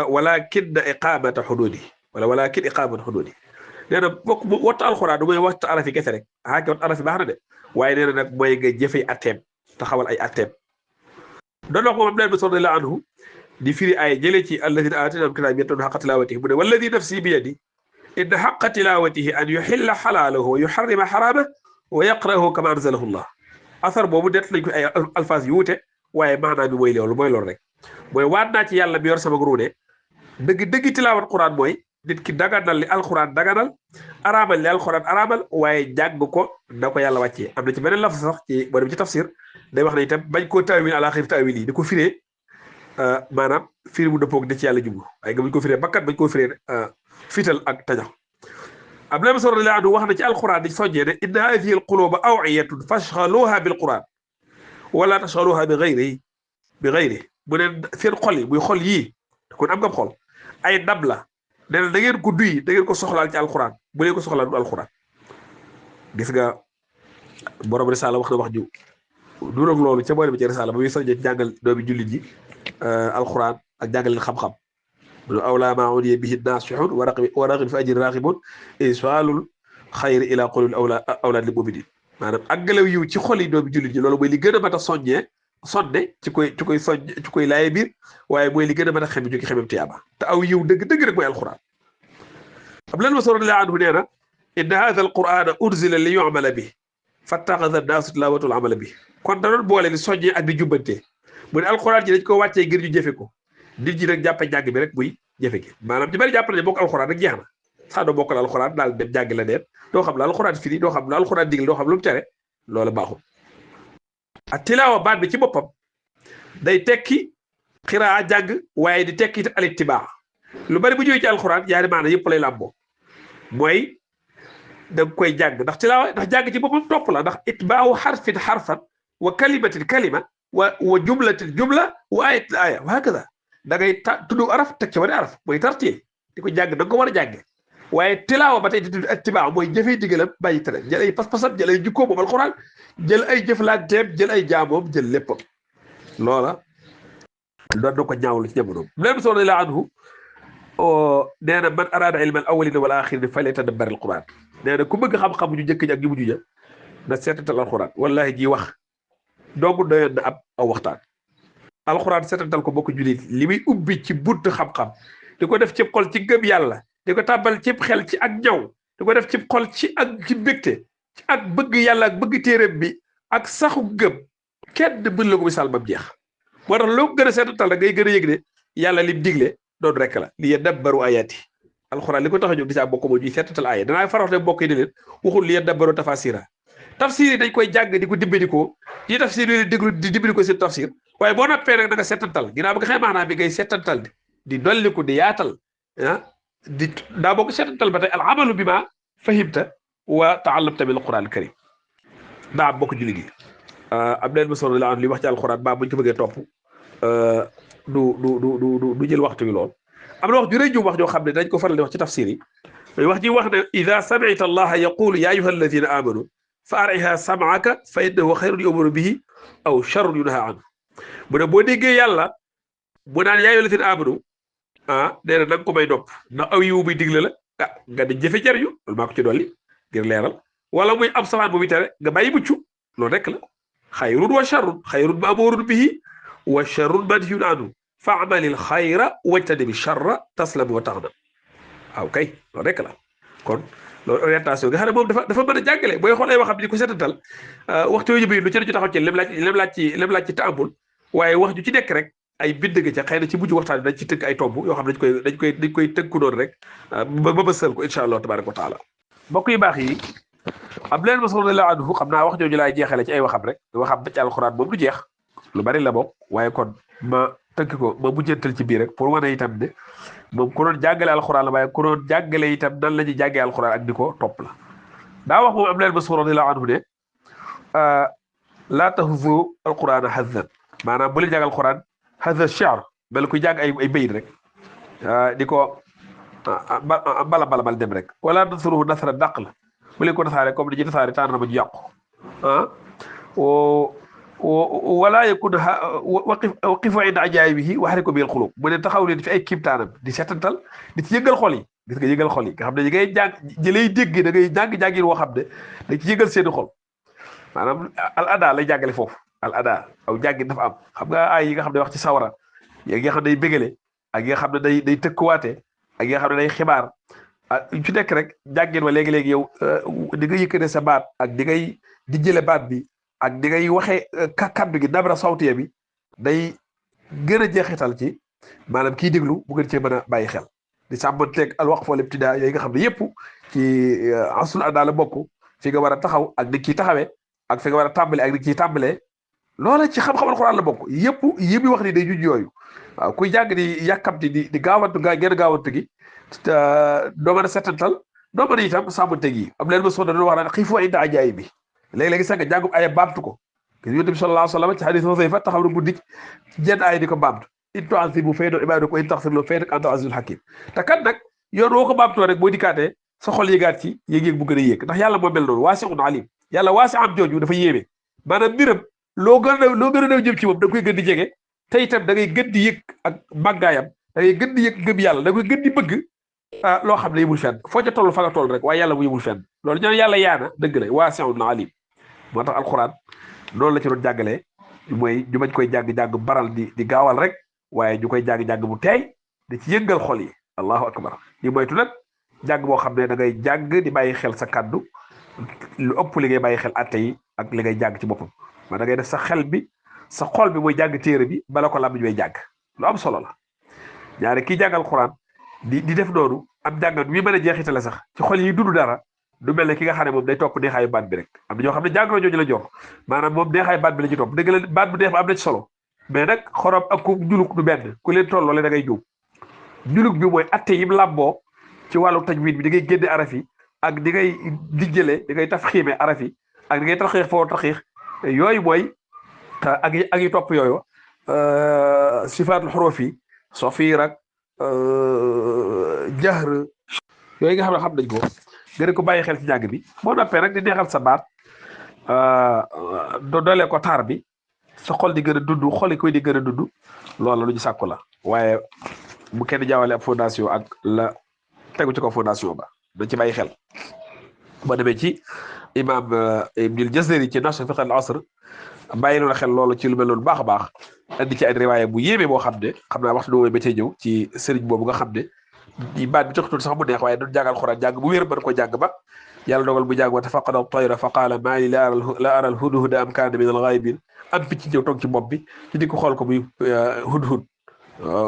walakin iqamata xududi walakin iqamata xududi nee na bokk wattu alquran du mooy wattu arafi kese rek ke wattu arafi baax na de waaye nee na nag mooy nga jëfee atteem taxawal ay atteem doon wax moom Abdullah ibn Mas'ud radiyallahu anhu di firi ay jëlee ci alladina aatinahum kitaab yatluna haqqa tilawatihi mu ne walladi nafsi bi yadi inna haqqa tilawatihi an yuxilla xalaalahu wa yuxarrima xaraamahu wa yaqra'ahu kama anzalahu Allah asar boobu det nañ ko ay alfaas yu wuute waaye maanaam bi mooy loolu rek mooy waat naa ci yàlla bi yor sama gruune dëgg tilaawat quran mooy nit ki daganal li alquran daganal araamal li alquran araamal waaye jàng ko da ko yàlla wàccee am na ci beneen laf sax ci boo dem ci tafsir day wax ne itam bañ koo taawil ala xir taawil yi di ko firee maanaam firi bu dëppoog di ci yàlla jublu waaye nga bañ ko firee bakkat bañ koo firee fital ak tajax Abdullah ibn Mas'ud radiyallahu anhu wax na ci alquran di soññee ne inna hadhihi alquluba aw'iyatun fashghaluha bilquran wala tashghaluha bi ghayrihi bu ne seen xol yi muy xol yii kon am nga xol ay ndab la nee na da ngeen ko duy da ngeen ko soxlaal ci alquran bu leen ko soxlaal du alquran gis nga borom risala wax na wax ju du rek loolu ca boole bi ci risala ba muy soññee jàngal doomi jullit ji alquran ak jàngal leen xam-xam mu ne awlaa maa uniya bihi naasihun wa raghibun fi ajri raghibun isaalul xayri ila qulubil awlaad lil mu'minin maanaam àggalew yiw ci xol yi doomi jullit ji loolu mooy li gën a mat a sonne ci koy laaye biir waaye mooy li gën a mën a xem jógi xemem tiyaaba te aw yiw dëgg rek mooy alquran Abdullah ibn Mas'ud radiyallahu anhu nee na inna hadha alqur'ana unzila li yu'mala bi fattakhadha an-nasu tilawatahu al-amala bi kon da doon boole li soññee ak di jubbante mu ne alquran ji dañ ko wàccee ngir ñu jëfe ko nit ñi nag jàppe jàng bi rek muy jëfe gi maanaam ci bari jàpp ne bokk alquran rek jeex na sax doo bokkal alquran daal dem jàng la neen doo xam la alquran firi doo xam la alquran digal doo xam lu mu tere loolu baaxul ak tilaawa baat bi ci boppam day tekki xiraa jàng waaye di tekki it al-ittibaa lu bari bu ñëwee ci alquran yaari maana yëpp lay làmboo mooy da nga koy jàng ndax tilaawa ndax jàng ci boppam topp la ndax itbaawu xarfin xarfan wa kalimatin kalima wa jumlatin jumla wa ayatin aya wa hakaza da ngay tudd araf teg ci wari araf mooy tartiil di ko jàng da nga ko war a jànge waaye tilaawa ba tey di tudd ittibaa mooy jëfee digalam bàyyi tere jël ay pas-pasam jël ay jukkoom moom alquran jël ay jëflanteem jël ay jaamoom jël léppam loola doon na ko ñaawlu ci jamonoom leen soo la anhu nee na man araada ilma al awwalina wal axirin falyatadabbar al quran nee na ku bëgg xam-xam ñu njëkk ñi ak ñu mujj ña na seetatal alquran wallahi ji wax doomu doyoon na ab aw waxtaan alquran seetatal ko bokk julit li muy ubbi ci bunt xam-xam di ko def ci xol ci gëm yàlla di ko tàbbal ci xel ci ak ñaw di ko def ci xol ci ak ci mbégte ci ak bëgg yàlla ak bëgg téeréem bi ak saxu gëm kenn mën la ko misaal bam jeex moo tax loo gën a seetatal da ngay gën a yëg ne yàlla lim digle doon rek la li yadabbaru ayaati alxuraan li ko tax a jóg di saa bokk moo ñuy seetatal aaya danaa faral de bokk yi ne leen waxul li yadabbaru tafasira tafsir yi dañ koy jàng di ko dimbali ko yi tafsir yi déglu di dimbali ko seen tafsir waaye boo noppee nag da nga seetantal ginnaaw ba nga xam maanaam bi ngay seetantal di dolli ko di yaatal ah di daa bokk seetantal ba tey al amalu bi ma fahimta wa taallamta min alquran al karim daa bokk julli gi am leen mason la an li wax ci alquran ba buñ ko bëggee topp du jël waxtu wi lool am na wax ju rëy ju wax joo xam ne dañ ko faral di wax ci tafsir yi wax ji wax ne ida samita allaha yaqulu ya ayuha alladina amanu fa ariha sam'aka fa innahu xayrun yu'maru bihi aw sharrun yunha anhu mu ne boo déggee yàlla mu naan yaa ayyuha alladina amanu nee na nga ko may nopp ndax aw yiwu muy digle la nga di jëfe jariñu loolu maa ko ci dolli ngir leeral wala muy am safaan bu muy tere nga bàyyi mucc loolu rek la xayrun wa sharrun xayrun ma'murun bihi wa sharrun manhiyun anhu fa'malil xayra wajtanibi sharra taslam wa taxnam waaw kay loolu rek la kon loolu orientation nga xam ne moom dafa mën a jàngale booy xool ay waxam di ko seetantal waxtu yu bëri lu ci ne ci taxaw ci lem laaj ci taambul waaye wax ju ci nekk rek ay bind nga ca xëy na ci mujj waxtaan dañ ci tënk ay tomb yoo xam ne dañ koy tënku noonu rek ba bësal ko incha allah tabaraka wa taala mbokk yu baax yi am leen masoon la anhu xam naa wax jooju laay jeexale ci ay waxam rek waxam ba ci alxuraan moom du jeex lu bari la bokk waaye kon ma tënk ko ma mujjantal ci biir rek pour wane itam ne moom ku doon jàngale alxuraan la waaye ku doon jàngale itam nan la ñuy jàngee alxuraan ak di ko topp la daa wax moom am leen masoon radiyallahu anhu ne laa tahzu alquran hazan maanaam bu leen jàng alquran haza shi'r mel kuy jàng ay bayit rek di ko bala dem rek wala nasruhu nasra dàq la bu leen ko nasaare comme ni ñu nasaare tànn na ma ñu yàqu wala yakun waqifu inda ajaayibihi wa hariku bil qulub mu ne taxaw leen fi ay kiimtaanam di seetantal di ci yëngal xol yi gis nga yëngal xol yi nga xam ne ñi ngay jàng jëlay dégg da ngay jàng-jàngin woo xam ne da ci yëngal seeni xol maanaam al ada lay jàngale foofu al ada aw jàngin dafa am xam nga ay yi nga xam ne wax ci sawara yi nga xam ne day bégale ak yi nga xam ne day tëkkuwaate ak yi nga xam ne day xibaar yu ci nekk rek jàngin wa léegi-léegi yow di nga yëkkate sa baat ak di ngay di jële baat bi ak di ngay waxee kaddu gi nabra sawtiya bi day gën a jeexital ci maanaam kii déglu bu gën cee mën a bàyyi xel di sàmmanteeg al waqf wal ibtidaa yooyu nga xam ne yëpp ci asul ada la bokk fi nga war a taxaw ak ni kii taxawee ak fi nga war a tàmbale ak ni kii tàmbalee loola ci xam-xam alxuraan la bokk yëpp yi muy wax ni day juj yooyu waaw kuy jàng di yàkkamti di gaawantu gën a gaawantu gi doo mën a setantal doo mën a itam sàmmanteeg yi am leen ma sonn doon wax naan xiifu inda ajaay bi léegi-léegi sax nga jàngum aya baamtu ko gis yonent bi sallallahu alayhi wa sallam ci hadis Huzayfa taxaw na guddi jenn aaya di ko baamtu in tu'azzibu fa innahu ibaaduk wa in taghfir lahum fa innaka anta azizul hakim te kat nag yoon woo ko baamtoo rek boo dikkaatee sa xol yéegaat ci yéeg-yéeg bu gën a yéeg ndax yàlla moo mel noonu waasi'un alim yàlla waasi am jooju dafa yéeme maanaam mbiram loo gën a néew jëm ci moom da koy gën di jege te itam da ngay gën di yëg ak màggaayam da ngay gën di yëg gëm yàlla da koy gën di bëgg loo xam ne yëmul fenn foo ca toll fa nga toll rek waaye yàlla bu yëmul fenn loolu ñaan yàlla yaana dëgg la waasi'un alim moo tax alxuraan noonu la ci doon jàngalee mooy ñu bañ koy jàng baral di gaawal rek waaye ñu koy jàng bu teey di ci yëngal xol yi allahu akbar ñu moytu nag jàng boo xam ne da ngay jàng di bàyyi xel sa kaddu lu ëpp li ngay bàyyi xel atte yi ak li ngay jàng ci boppam ma da ngay def sa xel bi sa xol bi mooy jàng téere bi bala ko làmmiñ may jàng lu am solo la ñaare kii jàng alxuraan di def noonu am jàngat wi mën a jeexitale sax ci xol yi dund dara du mel ne ki nga xam ne moom day topp neexaayu baat bi rek am na ñoo xam ne jàngoro jooju la jox maanaam moom neexaayu baat bi la ci topp dëgg la baat bu neex ba am na ci solo mais nag xorom ak ku njuluk du benn ku leen tolloole da ngay juum njuluk bi mooy atte yim làmboo ci wàllu tajwid bi di ngay génne araf yi ak di ngay dijjale di ngay taf xiime araf yi ak di ngay taxiix foo taxiix yooyu mooy ak yi topp yooyu sifaatul xuruf yi safiir ak jahr yooyu nga xam nañ ko gën ko bàyyi xel ci jàng bi boo noppee nag di neexal sa baat doole ko taar bi sa xol di gën a dund xoli koy di gën a dund loolu lu ñu sàkku la waaye bu kenn jaawale ab fondation ak la tegu ci ko fondation ba dañ ci bàyyi xel ba demee ci imam Ibnul Jazari ci Nashr fiqh al asr bàyyi loolu xel loolu ci lu mel noonu baax a baax andi ci ay riwaaya bu yéeme boo xam ne xam naa waxtu bi ba cay ñëw ci sëriñ boobu nga xam ne di baat bi taxutul sax mu neex waaye doon jàngal xuraan jàng bu wér mën ko jàng ba yàlla dogal bu jàng wa tafaqada tayra fa qaala maa li la ara al hudhuda am kaana min al ghaybin am picc ñëw toog ci bopp bi ci di ko xool ko muy hudhud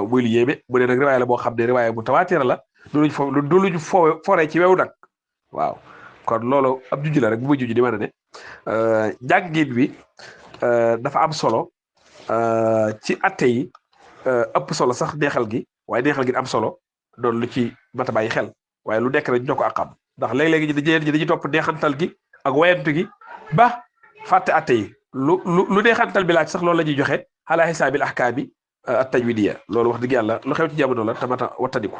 muy lu yéeme mu ne nag riwaaya la boo xam ne riwaaya bu tawaatira la du luñ foree ci wew nag waaw kon loolu ab juju la rek bu muy juju di mën a ne jàngin bi dafa am solo ci atte yi ëpp solo sax neexal gi waaye neexal gi am solo doon lu ci mat a bàyyi xel waaye lu nekk rek ñoo ko àqam ndax léeg-léegi dañuy topp neexantal gi ak wayantu gi ba fàtte atte yi lu neexantal bi laaj sax loolu la ñuy joxe ala xisaabil ahkaami at tajwidiya loolu wax dëgg yàlla lu xew ci jamono la te mat a wattandiku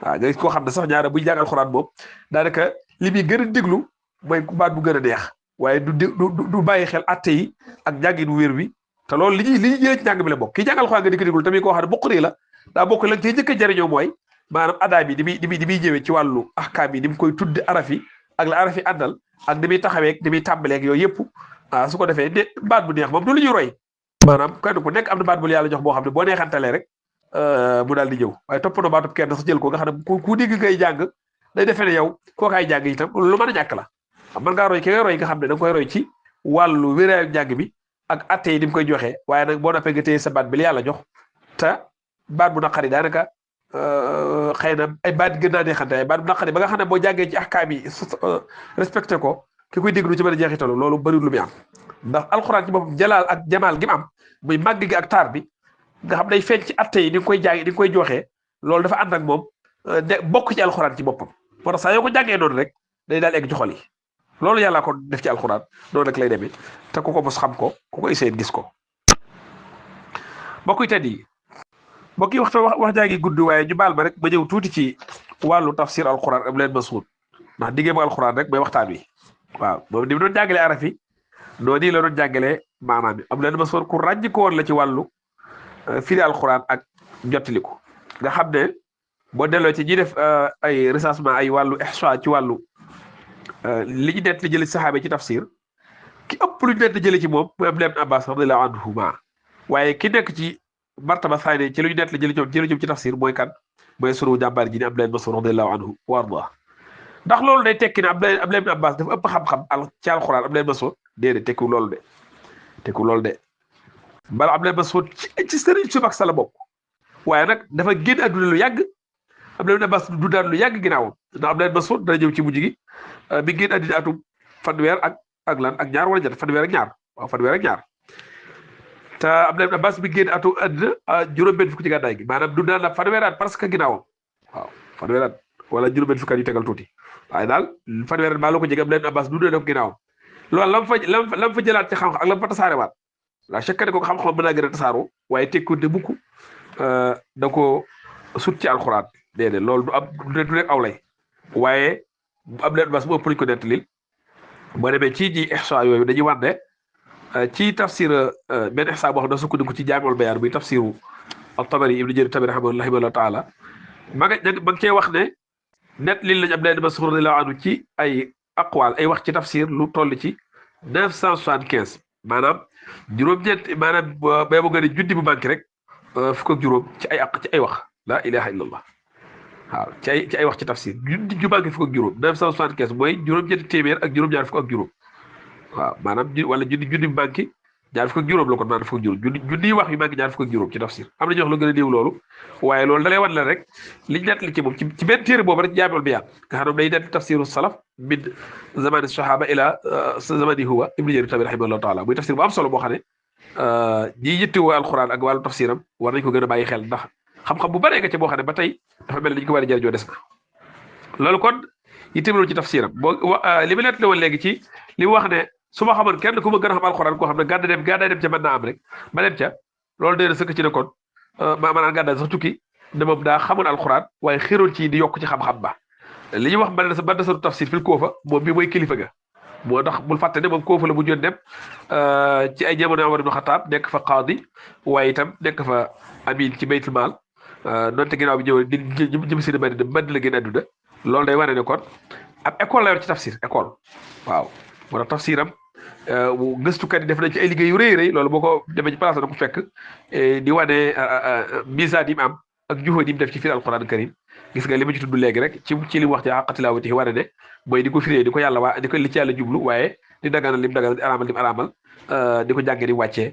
waaw nga gis koo xam ne sax ñaara buy jàngal xuraan moom daanaka li muy gën a déglu mooy baat bu gën a neex waaye du bàyyi xel atte yi ak njàngin wér wi te loolu li ñuy jëlee ci njàng bi la bokk kii jàngal xuraan nga di ko déglu tamit koo xam ne bokk la daa bokk la ci njëkk a jëriñoo mooy maanaam adaa bi di muy ñëwee ci wàllu ahkaam yi ni mu koy tudde araf yi ak la araf yi àndal ak ni muy taxawee ni muy tàmbaleeg yooyu yëpp su ko defee ne baat bu neex moom du lu ñuy roy maanaam kenn ku nekk am na baat bu la yàlla jox boo xam ne boo neexantalee rek mu daal di ñëw waaye toppandoo baatub kenn sax jël ko nga xam ne ku dégg ngay jàng day defee ne yow kookaay jàng itam lu mën a ñàkk la mën ngaa roy ki ngay roy nga xam ne da nga koy roy ci wàllu wéraayu njàng bi ak atte yi ni mu koy joxee waaye nag boo noppee nga téye sa baat bi la yàlla jox te baat bu naqari daanaka xëy na ay baat gën naa neexante ay baat bu naqari ba nga xam ne boo jàngee ci ahkaam yi respecté ko ki koy déglu ci mën a jeexitalu loolu bëriwul lu muy am ndax alxuraan ci boppam jalaal ak jamaal gi mu am muy màgg gi ak taar bi nga xam day feeñ ci atte yi ni nga koy jàng ni nga koy joxee loolu dafa ànd ak moom bokk ci alxuraan ci boppam moo tax saa yoo ko jàngee noonu rek day daal egg ci xol yi loolu yàllaa ko def ci alxuraan noonu rek lay demee te ku ko mos xam ko ku ko essayé gis ko mbokk yi tedd yi mbokk yi wax jaa ngi gudd waaye ñu baal ma rek ma ñëw tuuti ci wàllu tafsir alxuraan am leen masuud ndax diggéem alxuraan rek mooy waxtaan wi waaw moom ni mu doon jàngalee araf yi noonu la doon jàngalee maanaam bi am leen masuud ku ràññ ko woon la ci wàllu firi alxuraan ak jottaliku nga xam ne boo delloo ci ñi def ay recensement ay wàllu ihsa ci wàllu li ñu net li jëlee saxaaba ci tafsir ki ëpp lu ñu net li jëlee ci moom mooy Abdullah ibn Abbas radiyallahu anhuma waaye ki nekk ci martaba saani ci lu ñu net li jëlee ñoom ci tafsir mooy kan mooy sunu jàmbaar ji ni Abdullah ibn Mas'ud radiyallahu anhu wa arda ndax loolu day tekki ne Abdullah ibn Abbas dafa ëpp xam-xam ci alxuraan Abdullah ibn Mas'ud déedéet tekkiwul loolu de bala Abdullah ibn Mas'ud ci sëriñ su mag sa la bokk waaye nag dafa génn àdduna lu yàgg Abdullah ibn Abbas du daan lu yàgg ginnaawam ndax Abdullah ibn Mas'ud dana ñëw ci mujj gi bi génn àddina atum fanweer ak ñaar wala ñett fanweer ak ñaar te Abdullah ibn Abbas bi génn atum àddina juróom-benn fukk ci gàddaay gi maanaam du daan la fanweer at parce que ginnaawam waaw fanweer at wala juróom-benn fukk at yu tegal tuuti waaye daal fanweer at maa la ko jege Abdullah ibn Abbas du daan def ginnaawam loolu lam fa jëlaat ci xam-xam ak lam fa tasaarewaat la chaque année ko xam-xam mën naa gën a tasaaroo waaye tekku de mukk da ko sut ci alxuraan déedéet loolu du nekk aw lay waaye am leen bas bu ëpp lañ ko nettalil boo demee ci ñi ihsa yooyu dañuy wax ne ci tafsir benn ihsa boo xam ne sukkandiku ci jaamul bayaan muy tafsiru at-Tabari ibnu Jarir Tabari rahimahullahu taala ma ngi cee wax ne net lii lañ am leen Mas'ud radiyallahu anhu ci ay aqwaal ay wax ci tafsir lu toll ci 975 maanaam juróom-ñeent maanaam bay bu nga ne junni bu manqué rek fukk ak juróom ci ay wax la ilaha illallah waaw ci ay wax ci tafsir junni ju manqué fukk ak juróom 975 mooy juróom-ñeenti téeméer ak juróom-ñaar fukk ak juróom waaw maanaam wala junni bu manqué ñaar fukk ak juróom la kon maanaam fukk ak juróom junni wax yu manqué ñaar fukk ak juróom ci tafsir am na ñu wax lu gën a néew loolu waaye loolu da lay wan la rek liñ nett li ci moom ci benn téere boobu rek jaamul bayaan nga xam ne day nett tafsiru salaf min zamani sahaba ila zamani huwa ibnu Jarir Tabari rahimahullahu taala muy tafsir bu am solo boo xam ne ñiy yittewoo alxuraan ak wàllu tafsiram war nañ ko gën a bàyyi xel ndax xam-xam bu bëree nga ci boo xam ne ba tey dafa mel ni ñu ko war a jëriñoo des na loolu kon yittewoo ci tafsiram boo li ma nettali woon léegi ci li mu wax ne su ma xamoon kenn ku ma gën a xam alxuraan koo xam ne gàddaa dem ca mën naa am rek ma dem ca loolu dee na sëkk ci ne kon maanaam gàddaa sax tukki ne moom daa xamoon alxuraan waaye xiroon ci di yokk ci xam-xam ba li ñuy wax ba sa tafsir fil Kuufa moom bi mooy kilifa ga moo tax bul fàtte ne moom koofu la bu jot dem ci ay jamono Omar ibn Khattab nekk fa qaadi waaye itam nekk fa amin ci baytul maal donte ginnaaw bi ñëw di jëm si Madina Madina la génn àdduna loolu day wane ne kon ab école la yor ci tafsir école waaw moo tax tafsiram gëstukat yi def nañ ci ay liggéey yu rëy rëy loolu boo ko demee ci place da ko fekk di wane misaan yi mu am ak juhóot yi mu def ci firi alquran karim gis nga li ma ci tudd léegi rek ci li mu wax ci xàqa tilaawati wane ne mooy di ko firee di ko yàlla waa di ko li ci yàlla jublu waaye di daganal lim daganal di araamal lim araamal di ko jàngee di wàccee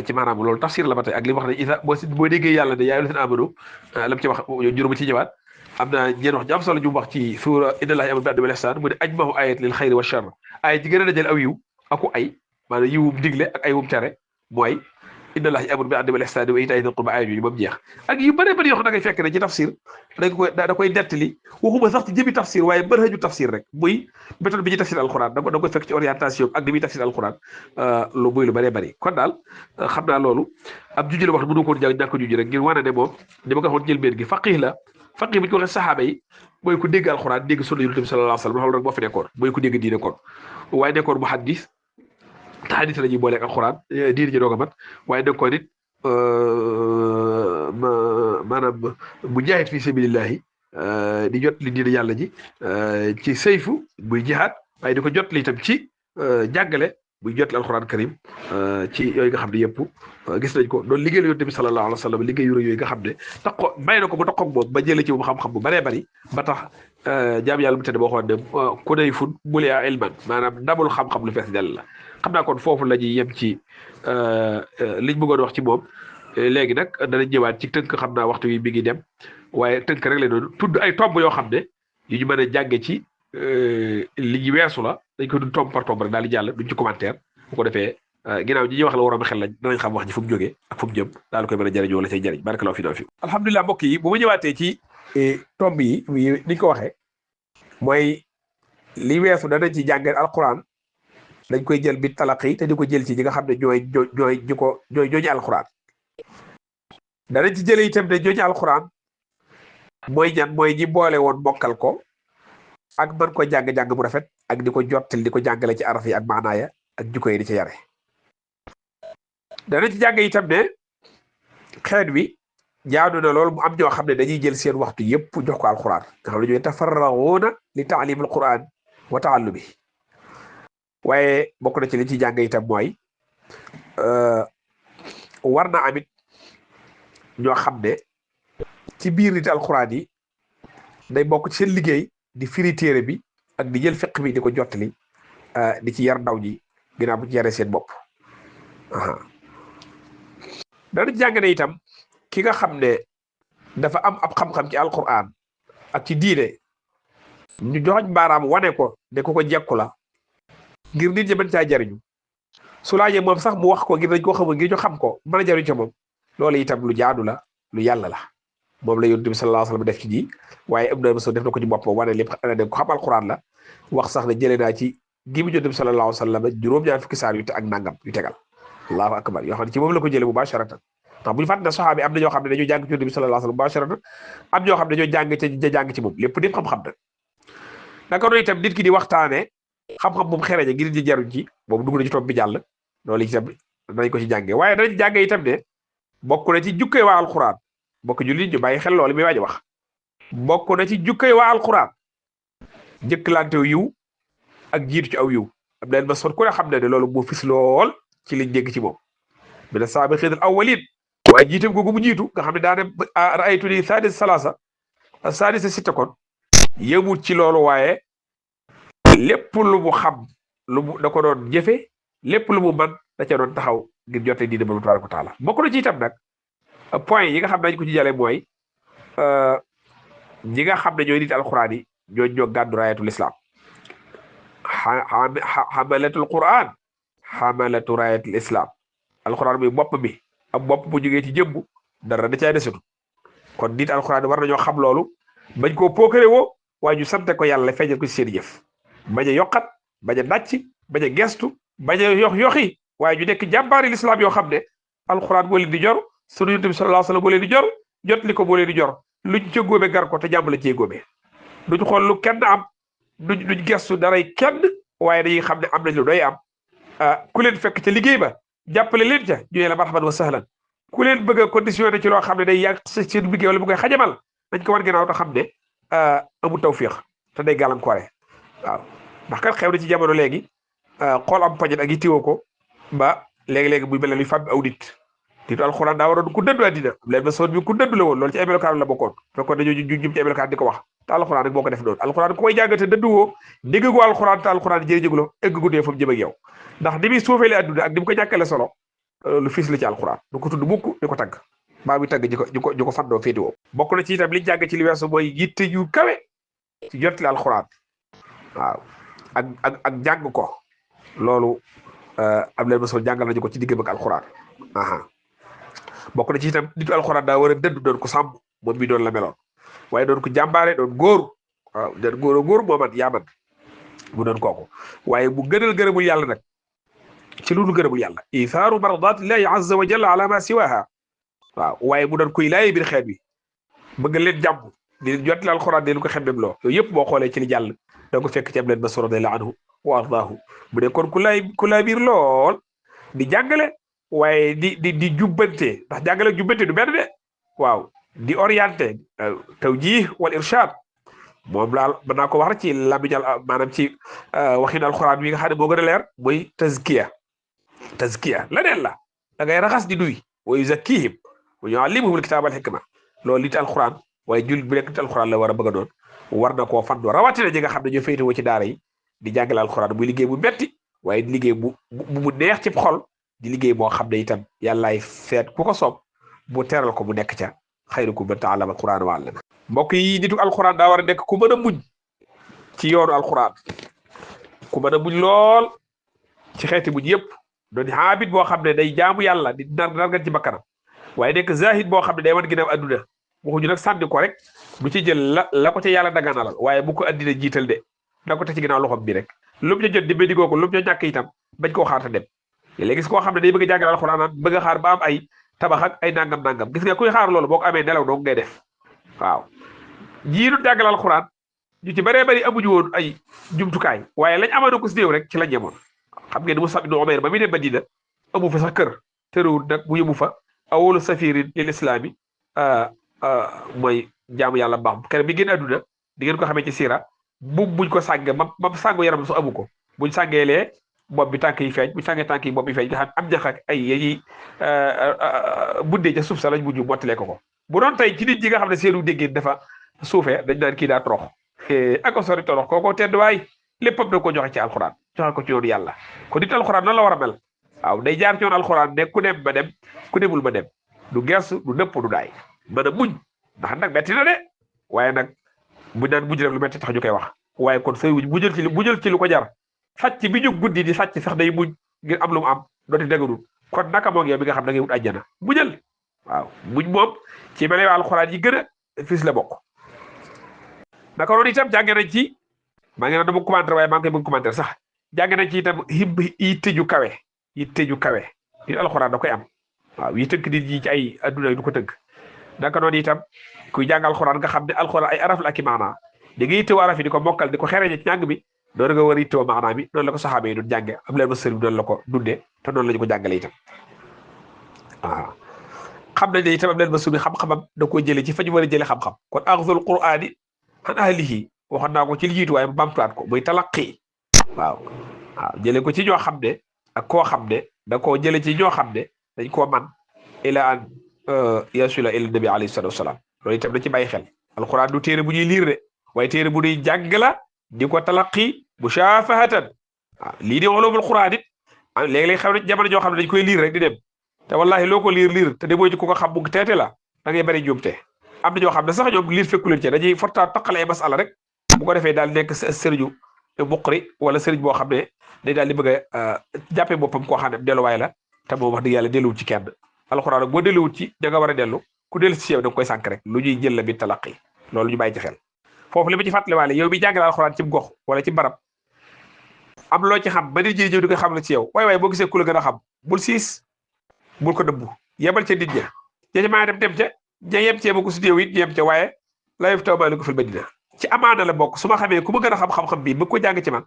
ci maanaam loolu tafsir la ba tey ak li mu wax ne isa boo déggee yàlla ne yaa ayyuhal lazina aamanu la mu ci wax juróoma ci ñëwaat am na ñeen wax ju am solo ju mu wax ci suura inna llaaha ya'muru bil 'adli wal ihsaan mu ne ajmahu ayat lil xayri wa charr ay ji gën a dajale aw yiw aku ay maanaam yiwum digle ak ay wum tere mooy inna llaaha ya'muru bil 'adli wal ihsaan wa iitaa'i dhil qurbaa ay yooyu ba mu jeex ak yu bëree bëri yoo xam da ngay fekk ne ci tafsir da koy nettali waxuma sax ci jëmi tafsir waaye manhaju tafsir rek muy méthode bi ñuy tafsir alquran da koy fekk ci orientation ak ni muy tafsir alquran lu muy lu bëree bëri kon daal xam naa loolu ab juju la wax mënu ko ñàkk juju rek ngir wane ne moom ni ma ko waxoon njëlbeen gi faqih la faqih bu ñu ko waxee saxaaba yi mooy ku dégg alquran dégg sunna yonent bi sallallahu alayhi wa sallam loolu rek moo fi nekkoon mooy ku dégg diine kon waaye nekkoon muhaddis te xadis la ñuy booleeg alquran diine ji doog a mat waaye nekkoon it maanaam mu jaahid fi sabilillahi di jot li diine yàlla ji ci sayfu muy jihaad waaye di ko jot li itam ci jàngale muy jot li alquran karim ci yooyu nga xam ne yëpp gis nañ ko doon liggéey la yonent bi sallallahu alayhi wa sallam liggéey yu rëy yooyu nga xam ne tax ko may na ko mu tax ko moom ba jëlee ci moom xam-xam bu bëree bëri ba tax jaam yàlla mu tëdd boo xoon ne ku nay fun mulia ilman maanaam ndamul xam-xam lu fees dell la xam naa kon foofu la ñuy yem ci liñ bëggoon wax ci moom léegi nag dana ñëwaat ci tënk xam naa waxtu wi mi ngi dem waaye tënk rek la doon tudd ay tomb yoo xam ne yu ñu mën a jànge ci li ñu weesu la dañ ko dund tomb par tomb rek daal di jàll duñ ci commentaire bu ko defee ginnaaw ñi ñuy wax la waroon xel lañ danañ xam wax ji fu mu jógee ak fu mu jëm daal koy mën a jëriñoo la cay jëriñ barakallahu fi fi alhamdulilah mbokk yi bu ma ñëwaatee ci tomb yi niñ ko waxee mooy li weesu danañ ci jàngal alquran dañ koy jël bi talaqi te di ko jël ci ñi nga xam ne ñooy ñooñu alquran danañ ci jëlee itam ne ñooñu alquran mooy ñan mooy ñi boole woon mokkal ko ak mën ko jàng-jàng bu rafet ak di ko jottil di ko jàngale ci araf yi ak maanaaya ak jikko yi di ci yare danañ ci jàng itam ne xeet wi jaadu na loolu mu am ñoo xam ne dañuy jël seen waxtu yépp jox ko alquran nga xam ne ñooy tafarraxuuna li taalim alquran wa taallumi waaye bokk na ci li ci jàng itam mooy war na amit ñoo xam ne ci biir nit alquran yi day bokk ci seen liggéey di firi téere bi ak di jël fiq bi di ko jottali di ci yar ndaw ñi ginnaaw bu ci yaree seen bopp dana jàng ne itam ki nga xam ne dafa am ab xam-xam ci alquran ak ci diine ñu joxoñ baaraam wane ko ne ko jekku la ngir nit ñi mën caa jariñu su laajee moom sax mu wax ko ngir dañ koo xamul ngir ñu xam ko mën a jariñu ca moom loolu itam lu jaadu la lu yàlla la moom la yonent bi sallallahu alayhi wa sallam def ci ji waaye am na so def na ko ci boppam wane lépp ne ko xam alquran la wax sax ne jëlee naa ci gi mu yonent bi sallallahu alayhi wa sallam juróom-ñaar fukki saar yu te ak nangam yu tegal allahu akbar yoo xam ne ci moom la ko jëlee mubasharatan ndax bu ñu fàtte ne saxaabi am na ñoo xam ne dañoo jàng ci yonent bi sallallahu alayhi wa sallam mubasharatan am ñoo xam ne dañoo jàng ci moom lépp nit xam-xam na naka noonu itam nit ki di waxtaane xam-xam moom xereñe ngir di jaruñ ci boobu dugg na ci topp bi jàll loolu itam danañ ko ci jàngee waaye danañ jàngee itam ne bokk na ci jukkee waa alquran bokk jullit ñu bàyyi xel loolu mi waaj wax bokk na ci jukkee waa alquran jëkkalante yiw ak jiitu ci aw yiw am na ma sot ku ne xam ne loolu moo fis lool ci liñ dégg ci moom mina saabiqiina al awwaliin waaye jiitam googu mu jiitu nga xam ne daane raaytu ni sadis salasa sadis sitta kon yëmut ci loolu waaye lépp lu mu xam lu mu da ko doon jëfe lépp lu mu man da ca doon taxaw ngir jote diine ba tabaaraka wa taala bokk na ci itam nag point yi nga xam ne dañ ko ci jàlle mooy ñi nga xam ne ñooy nit alquran yi ñoo gàddu raayatul islam xamalatul quran xamalatu raayatul islam alquran bi bopp bi am bopp bu jógee ci jëmbu dara da caa desatu kon nit alquran war nañoo xam loolu bañ koo pookare woo waaye ñu sante ko yàlla feeñal ko ci seen jëf bañ a yokkat bañ a dàcc bañ a gestu bañ a yoxi waaye ñu nekk jàmbaari lislaam yoo xam ne alquran moo leen di jor sunu yonent bi sallallahu alayhi wasallam moo leen di jor jot li ko moo leen di jor luñ ca góobe gar ko te jàmm la cee góobe duñ xool lu kenn am duñ gestu daray kenn waaye dañuy xam ne am nañ lu doy am ku leen fekk ca liggéey ba jàppale leen ca ñu ne la marhaban wa sahlan ku leen bëgg a conditionné ci loo xam ne day yàq seen liggéey wala bu koy xajamal dañ ko war ginnaaw te xam ne amul tawfiix te day gàllankoore waaw ndax kat xew na ci jamono léegi xool am poñet ak yittewoo ko ba léegi-léegi muy mel ne luy fàbbi aw nit nitu alxuraan daa waroon ku dëddu àddina leen ma soon bi ku dëddu la woon loolu ci ay melokaan la bokkoon fekkoon dañoo jum ci ay melokaan di ko wax te alxuraan rek boo ko def noonu alxuraan ku koy jàngate dëdduwoo déggagoo alxuraan te alxuraan jërëjëguloo eggagudee fa mu jëm ak yow ndax ni muy suufeele àdduna ak ni mu ko ñàkkale solo lu fiis la ci alxuraan du ko tudd mukk di ko tagg mbaa muy tagg ñu ko fandoo féetiwoo bokk na ci itam liñ jàng ci li weesu mooy yitte yu kawe ci jottali alxuraan waaw ak jàng ko loolu am leen masoon jàngal nañu ko ci diggam ak alxuraan bokk na ci itam nitu alxuraan daa war a dëddu doon ko sàmm moom mi doon la meloon waaye doon ko jàmbaare doon góor waaw doon góor moo man yaa man mu doon kooku waaye bu gënal gërëmul yàlla nag ci lu dul gërëmul yàlla ithaaru mardatillahi azza wa jalla ala ma siwaha waaw waaye mu doon koy laay biir xeet bi bëgg leen jàmm di leen jottali alxuraan di leen ko xemmem loo yooyu yëpp boo xoolee ci li jàll da ko fekk ci am leen Mas'uud radiyallahu anhu wa ardaahu bu dee kon ku laay biir lool di jàngale waaye di jubbante ndax jàngale jubbante du benn de waaw di orienté tawjiih wal irshaad moom laal mën naa ko wax rek ci lamiñal maanaam ci waxin alxuraan wi nga xam ne moo gën a leer mooy tazkiya leneen la da ngay raxas di duy wa yuzakkihim wa yuallimuhumul kitaaba wal hikma loolu nit alxuraan waaye jul bi nekk nit alxuraan la war a bëgg a doon war na koo fandoo rawatina ñi nga xam ne ñoo féetewoo ci daara yi di jàngale alxuraan muy liggéey bu metti waaye di liggéey bu neex ci xol di liggéey boo xam ne itam yàllaay feet ku ko soob bu teral ko mu nekk ca xayrukum man ta'allama alxuraan wa 'allama mbokk yi nitu alxuraan daa war a nekk ku mën a muñ ci yoonu alxuraan ku mën a muñ lool ci xeeti muñ yëpp doon xaabit boo xam ne day jaamu yàlla di nargan ci bakkanam waaye nekk zahid boo xam ne day wan ginnaaw adduna waxuñu nag sànni ko rek bu ci jël la ko ca yàlla daganalal waaye bu ko addina jiital de da ko te ci ginnaaw loxom bi rek lu mu ca jot di bédigoo ko lu mu ca ñàkk itam bañ koo xaar ta dem léegi gis koo xam ne day bëgg a jàngal alxuraan bëgg a xaar ba am ay tabax ak ay nangam gis nga kuy xaar loolu boo ko amee nelaw dong ngay def waaw jiitu jàngal alxuraan ñu ci bëree bëri amuñu woon ay jumtukaay waaye lañ amoon ko si néew rek ci lañ yemoon xam ngeen Mus'ab ibn Umayr ba muy dem Madina amu fa sax kër tërëwul nag mu yëmu fa awwalu safirin lil islami mooy jaamu yàlla baax kenn bi génn àdduna di ngeen ko xamee ci siira buñ ko sànge mam sàngu yaram su amu ko buñ sàngeelee bopp bi tànk yi feeñ buñ sàngee tànk yi bopp bi feeñ nga xam am ñax ak ay yi buddee ca suuf sa lañ mujj mottalee ko bu doon tey ci nit ñi nga xam ne seenu déggéen dafa suufee dañ naan kii daa torox ako sori torox kooko tedd waay léppam da ko joxe ci alxuraan joxe ko ci yoonu yàlla kon nit alxuraan noonu la war a mel waaw day jaar ci yoonu alxuraan ne ku dem ma dem ku demul ma dem du gersu du nëpp du daay mën a muñ ndax nag metti na de waaye nag buñ naan muñ rek lu metti tax ñu koy wax waaye kon sooy bu jël ci lu ko jar sàcc bi ñu guddi di sàcc sax day muñ ngir am lu mu am dooti dëgganul kon naka moog yow mi nga xam da ngay wut àjjana muñal waaw muñ moom ci mel alxuraan yi gën a fis la bokk naka noonu itam jànge nañ ci maa ngi naan dama commentaire waaye maa ngi koy bëgg commentaire sax jànge nañ ci itam yitte ju kawe nit alxuraan da koy am waaw yi tënk nit ñi ci ay adduna du ko tënk naka noonu itam kuy jàng alxuraan nga xam ne alxuraan ay araf la ak i maanaa da nga yittewoo araf yi di ko mokkal di ko xereñe ci njàng bi noonu nga war a yittewoo maanaa bi noonu la ko saxaaba yi doon jànge am leen ma sëriñ noonu la ko dundee te noonu la ñu ko jàngale itam waaw xam nañ ne itam am leen ma sumi xam-xamam da koo jëlee ci fa ñu war a jëlee xam-xam kon axzul qur'aani an ahlihi waxoon naa ko ci li jiitu waaye bamtuwaat ko muy talaqi waaw jëlee ko ci ñoo xam ne ak koo xam ne da koo jëlee ci ñoo xam ne dañ koo man ila an yasula ila nabi alayhi salatu wasalaam loolu itam da ci bàyyi xel alquran du téere bu ñuy liir de waaye téere bu ñuy jàng la di ko talaqi mushafahatan waaw lii di ulumul quran it léegi-léegi xew na jamono joo xam ne dañ koy liir rek di dem te wallahi loo ko liir te de mooy ci ku ko xam bu teete la da ngay bëri njuumte am na ñoo xam ne sax ñoom liir fekku leen ci dañuy forta taqale ay masala rek bu ko defee daal nekk sëriñu muqri wala sëriñ boo xam ne day daal di bëgg a jàppee boppam koo xam ne delluwaay la te moom wax dëgg yàlla delluwut ci kenn alxuraan nag boo delluwut ci da nga war a dellu ku dellu si yow da nga koy sànk rek lu ñuy jël la bi talaqi loolu ñu bàyyi ci xel foofu li ma ci fàttaliwaale yow mi jàngale alxuraan ci gox wala ci barab am loo ci xam ba nit ñi ñëw di ko xam la ci yow waaye boo gisee ku la gën a xam bul siis bul ko dëbbu yemal ca nit ña maa dem ca ña yem cee ba ko su déew it ñu yem ca waaye la yëf taw maa ko fil madina ci amaana la bokk su ma xamee ku ma gën a xam-xam-xam bii ba ko jàng ci man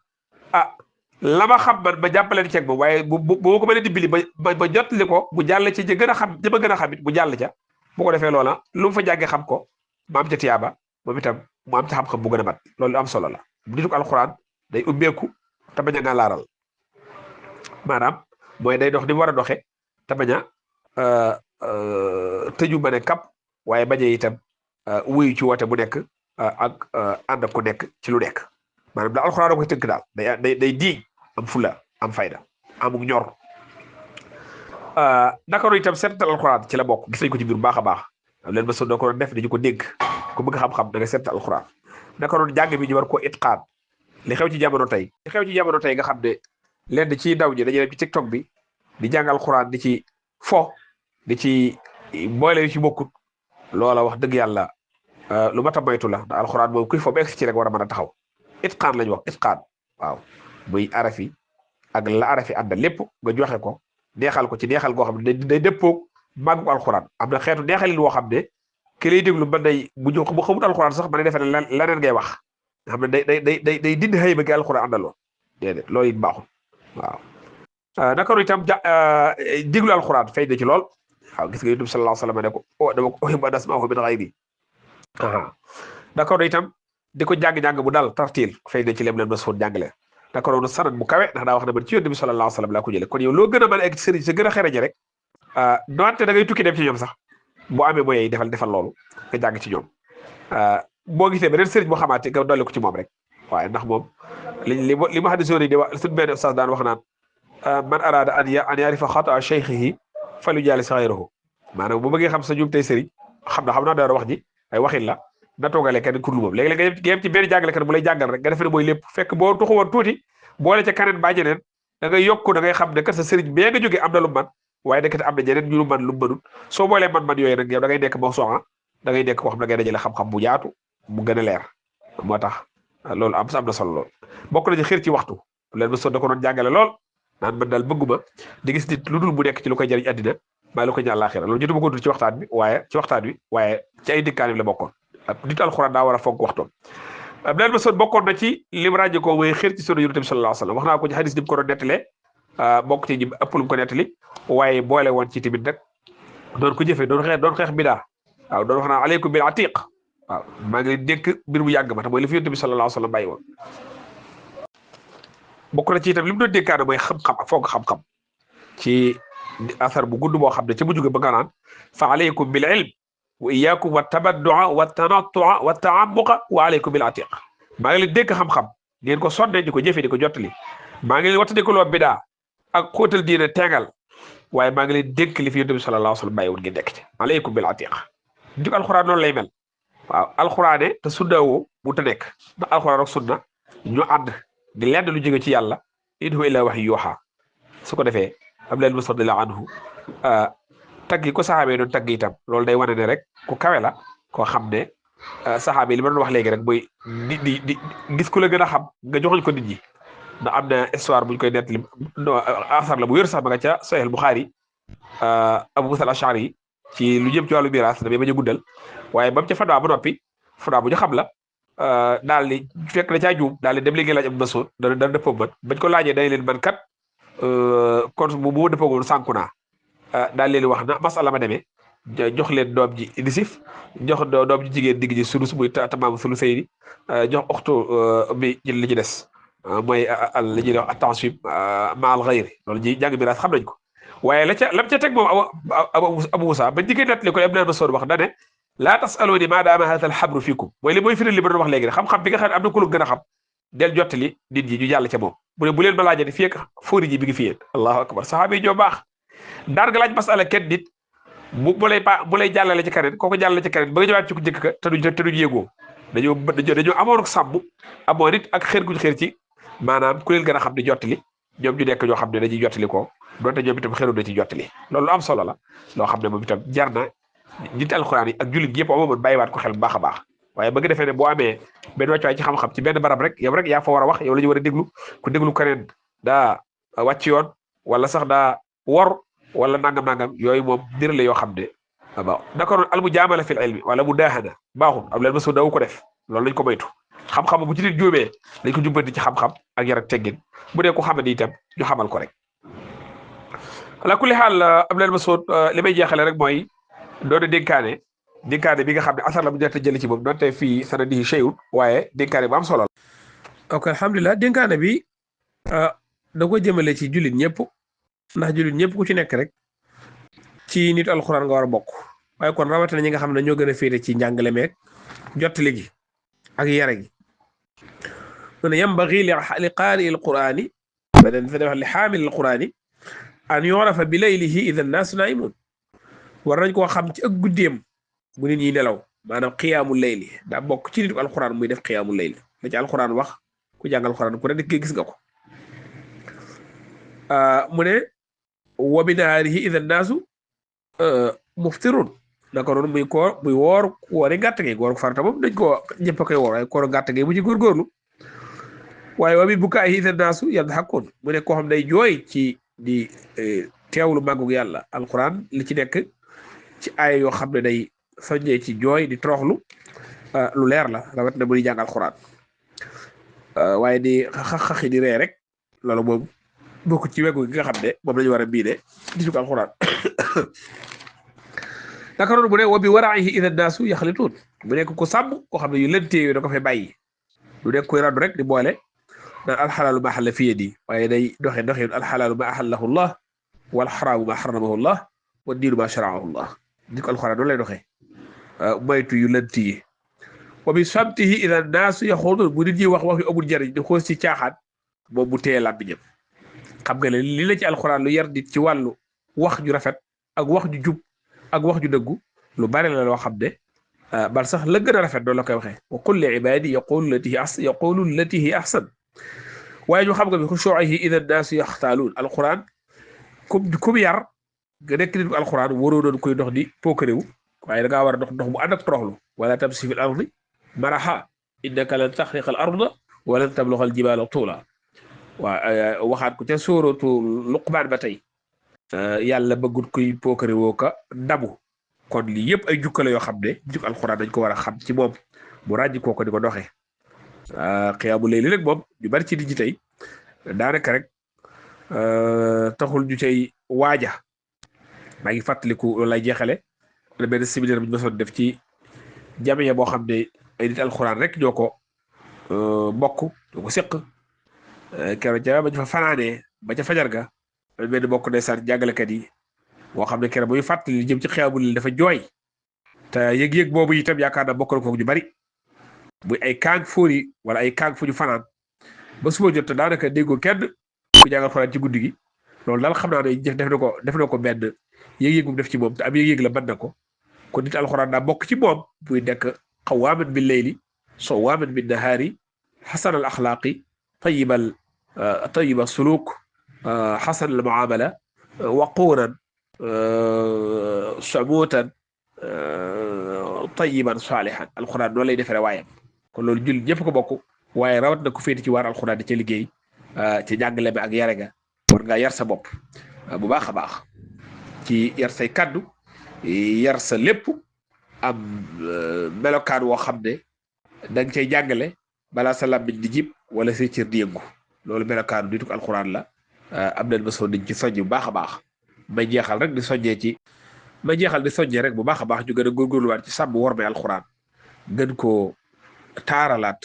la ma xam man ma jàppaleen ceeg moom waaye bu ko mën a dimbali ba jottali ko bu jàll ci ñi gën a xam ñi ma gën a xam it bu jàll ca bu ko defee loola lu mu fa jàngee xam ko ma am ca tiyaaba moom itam mu am ca xam-xam bu gën a mat loolu am solo la nituk alxuraan day ubbeeku te bañ a nga laaral maanaam mooy day dox ni mu war a doxe te bañ a tëju ma ne kap waaye bañ a itam wuyu ci woote bu nekk ak ànd ak ku nekk ci lu nekk maanaam daal alxuraan da koy tënk daal day diig am fula am fayda amuk ñor naka noonu itam seetal alxuraan ci la bokk gis nañ ko ci biir bu baax a baax leen ba so doo ko doon def dañu ko dégg ku bëgg xam-xam da nga seetal alxuraan naka noonu jàng bi ñu war koo itqaan li xew ci jamono tey nga xam ne lenn ci ndaw ñi dañuy dem ci TikTok bi di jàng alxuraan di ci fo di ci boole yu ci bokkut loola wax dëgg yàlla lu mat a moytu la ndax alxuraan moom kuy fo ba egsi ci rek war a mën a taxaw itqaan lañu wax itqaan waaw muy arafi ak la arafi àndal lépp nga joxe ko neexal ko ci neexal goo xam ne day dëppoog màggu alxuraan am na xeetu neexalin woo xam ne ki lay déglu mën day bu xamut alxuraan sax mën na defe ne leneen ngay wax nga xam ne day dindi xëy ba gi alxuraan àndaloon déedéet loolu it baaxul waaw naka itam déglu alxuraan fay na ci lool waaw gis nga yonent bi sallallahu alayhi wa sallam ne ko dama ko uhibbu an asma'ahu min ghayri naka itam di ko jàng-jàng bu dal tartiil fay na ci lem leen Mas'ud jàngale naka noonu sanad bu kawe ndax daa wax ne man ci yonent bi sallallahu alayhi wa sallam laa ko jëlee kon yow loo gën a mën a egg sëriñ sa gën a xereñe rek doonte da ngay tukki dem ci ñoom sax boo amee mooy defal loolu nga jàng ci ñoom boo gisee beneen sëriñ boo xamaate nga dolli ko ci moom rek waaye ndax moom li ma xaddi sori di wax suñu benn ustaas daan wax naan man araada an yarifa xataa cheikhihi falu jaali sa xayrahu maanaam bu bëggee xam sa juum tey sëriñ xam naa dara wax ji ay waxin la na toogale kenn kurlu moom léegi-léeg nga yem ci benn jàngalekat bu lay jàngal rek nga defe ne mooy lépp fekk boo tuxu woon tuuti boole ca kaneen baa ñeneen da ngay yokku da ngay xam ne kat sa sëriñ bee nga jógee am na lu man waaye nekkate am na ñeneen ñu lu man lu mënul soo boolee man yooyu nag yow da ngay nekk moo soxna da ngay nekk koo xam ne da ngay dajale xam-xam bu jaatu mu gën a leer moo tax loolu am na solo lool bokk na ci xir ci waxtu leen ma da ko doon jàngale lool naan man daal bëgguma di gis nit lu dul mu nekk ci lu koy jëriñ àddina maa lu koy ñaan laaxira loolu jotuma ko dul ci waxtaan bi waaye ci ay dikkaan la bokkoon nit alxuraan daa war a fonk waxtoom leen ma bokkoon na ci lim ràññe ko mooy xir ci sunu yonent bi sallallahu alayhi wasallam wax naa ko ci hadis ni mu ko doon nettalee bokk ci ñi ëpp lu mu ko nettali waaye boole woon ci tamit nag doon ko jëfee doon xeex bidaa waaw doon wax naa aleykum bil atiq waaw maa ngi leen dénk mbir mu yàgg ma te mooy li fi yonent bi sallallahu alayhi wasallam bàyyi woon bokk na ci itam li mu doon dénkaane mooy xam-xam ak foog xam-xam ci asar bu gudd boo xam ne ci mujj ga ba nga naan fa aleykum bil ilm wa iyyakum wa tabaddua wa tanattua wa taamuqa wa aleykum bil atiq maa ngi leen dénk xam-xam ngeen ko sonne di ko jëfee di ko jottali maa ngi leen wattandikuloo bidaa ak xóotal diine teengal waaye maa ngi leen dénk li fi yonent bi sallallahu alayhi wasallam bàyyi woon ngeen nekk ci aleykum bil atiq juk alxuraan noonu lay mel waaw alxuraane te sunna woo bu ta nekk ndax alxuraan ak sunna ñu ànd di lenn lu jóge ci yàlla in huwa illaa wahyu yuuhaa su ko defee am leen radiyallaahu anhu tagg yi ko saxaaba yi doon tagg itam loolu day wane ne rek ku kawe la koo xam ne saxaaba yi li ma doon wax léegi rek mooy di gis ku la gën a xam nga joxoñ ko nit ñi ndax am na histoire buñ koy nettali asar la bu wér sax ma nga ca Sahih Bukhari Abu Musa al-Ash'ari ci lu jëm ci wàllu miraas damay bañ a guddal waaye ba mu ca fatwa ba noppi fatwa bu ñu xam la daal di fekk na caa juum daal di dem li ngeen laaj am Mas'ud dana dëppoo man bañ ko laajee day leen man kat kon bu ma dëppoo woon sànku naa daal leen wax na masala ma demee jox leen doom ji nisif jox doom ji jigéen digg ji sulus muy tamaam sulusayni jox oxtu bi jël li ci des mooy li ñuy wax attention ma al ghayri loolu ji jàng miraas xam nañ ko waaye lam ca teg moom Abu Musa ba jigéen nettali ko Ibn Mas'ud wax da ne laa tasaluni maa daama haadha al-habru fiikum mooy li mooy firil li ma doon wax léegi rek xam-xam bi nga xam ne am na ku la gën a xam del jottali nit ñi ñu jàll ca moom bu leen ma laajee fii ak fóori ji bi ngi fi yéen allahu akbar saxaaba yi ñoo baax daan nga laaj masala kenn nit bu lay jàllale ci keneen kooku jàllale ci keneen ba nga ñëwaat ci ku njëkk ka te duñ yéegoo dañoo amoon sàmm amoon nit ak xeer guñ xeer ci maanaam ku leen gën a xam di jottali ñoom ñu nekk ñoo xam ne dañuy jottali ko doonte ñoom itam xeeru na ci jottali loolu am solo la loo xam ne moom itam jar na nit alxuraan yi ak jullit yëpp amoon bàyyiwaat ko xel bu baax a baax waaye ba nga defee ne boo amee benn wàccuwaay ci xam-xam ci benn barab rek yaa fa war a wax yow la ñu war a déglu ku déglu keneen daa wàcc yoon wala sax daa wor wala nangam yooyu moom mbir la yoo xam ne ba naka noonu al mu jaamala fil ilmi wala mu daahana baaxul am leen ma daw ko def loolu lañ ko moytu xam-xam bu ci nit juumee dañ ko jubbanti ci xam-xam ak yar ak teggin bu dee ko xamadi itam ñu xamal ko rek ala kulli xaal Abdul Mas'ud li may jeexale rek mooy doona dénkaane bi nga xam ne asar la bu jot a jëli ci moom donte fii sanadihi shay'un waaye dénkaane bu am solo la. ok alhamdulilah dénkaane bi da ko jëmale ci jullit ñëpp ndax jullit ñëpp ku ci nekk rek ci nit alxuraan nga war a bokk waaye kon rawatina ñi nga xam ne ñoo gën a féete ci njàngale meeg jottali gi ak yare gi mu ne yambagi li qaari alquraani baden fa wax li xaamil alquraani an yurafa bi laylihi ida annaasu naimun war nañ koo xam ci ak guddeem bu nit ñi nelaw maanaam xiyaamul layli daa bokk ci nitu alxuraan muy def xiyaamul layli la ci alxuraan wax ku jàng alxuraan ku ne dik gis nga ko mu ne wa bi nahaarihi ida annaasu muftirun naka noonu muy woor woori gàtt gi góor farata moom dañ ko ñëpp a koy woor waaye koor gàtt gi bu ci góorgóorlu waaye wa bi bukaa'ihi ida annaasu yadhakuun mu ne koo xam day jooy ci di teewlu màggug yàlla alxuraan li ci nekk ci ay yoo xam ne day soññee ci jooy di toroxlu lu leer la rawat na bu di jàng alxuraan waaye di xaxi di ree rek loolu moom bokk ci wegu gi nga xam ne moom lañu war a miine di jug alxuraan naka noonu mu ne wa bi waraihi ida naasu yaxlituun mu nekk ku sàmm koo xam ne yu lëntee yu da ko fay bàyyi du nekk koy randu rek di boole naan alxalaalu ma axalla fi yadi waaye day doxee doxee alxalaalu ma axallahu llah wal xaraamu ma xaramahu llah wa diinu ma sharaahu llah di ko alxuraan noonu lay doxee moytu yu lënt yi wa bi samtihi ida naasu yaxuudun bu nit ñi wax yu amul njëriñ di xoos ci caaxaan moom mu téye làmmiñam xam nga ne li la ci alxuraan lu yar nit ci wàllu wax ju rafet ak wax ju jub ak wax ju dëggu lu bari la loo xam ne bal sax la gën a rafet doonu la koy waxee wa qul li ibaadi yaqulu lati hi ahsan waaye ñu xam nga bi xushuu'ihi ida naasu yaxtaaluun alxuraan kum yar nga nekk nit ko alxuraan waroo doon koy dox di pookaréwu waaye da ngaa war a dox bu ànd ak toroxlu wala tamsi fil ardi maraha innaka lan taxriqa al arda wa lan tabluga al jibaala tuula waaw waxaat ko ca sóoratu Luqmaan ba tey yàlla bëggut koy pookaréwoo ka ndamu kon lii yëpp ay jukkale yoo xam ne juk alxuraan dañ ko war a xam ci moom mu ràññi koo ko di ko doxee xiyaamu layli rek moom ñu bari ci nit ñi tey daanaka rek taxul ñu cay waaja maa ngi fàttaliku loolu lay jeexale la benn séminaire bu ñu mësoon def ci jamiya boo xam ne ay nit alxuraan rek ñoo ko bokk ñoo ko séq keroog ca bañ fa fanaanee ba ca fajar ga benn bokk ndeysaan jàngalekat yi boo xam ne keroog muy fàttali jëm ci xiyaamu layli dafa jooy te yëg-yëg boobu itam yaakaar naa bokk na ko ñu bari muy ay kaang fóori wala ay kaang fu ñu fanaan ba suba jot daanaka déggoo kenn ku jàngal alxuraan ci guddi gi loolu daal xam naa ne def na ko benn yëg-yëg bu def ci moom te am yëg-yëg la mën na ko kon nit alxuraan daa bokk ci moom buy nekk qawwaaman bil layli sawwaaman bin nahaari xasan al axlaaqi tayiba suluk xasan al muamala waquuran samuutan tayiban saalihan alxuraan noonu lay defaree waayam kon loolu jullit ñëpp ko bokk waaye rawat na ko féeti ci waar alxuraan di ca liggéey ci njàngale bi ak yare ga war ngaa yar sa bopp bu baax a baax ci yar say kaddu yar sa lépp am melokaan woo xam ne da nga cay jàngale balaa sa làmmiñ di jib wala say cër di yëngu loolu melokaanu nitu alxuraan la am nañ ma soo nañ ci soññ bu baax a baax may jeexal rek di soññee rek bu baax a baax ñu gën a góorgóorluwaat ci sàmm war may alxuraan gën koo taaralaat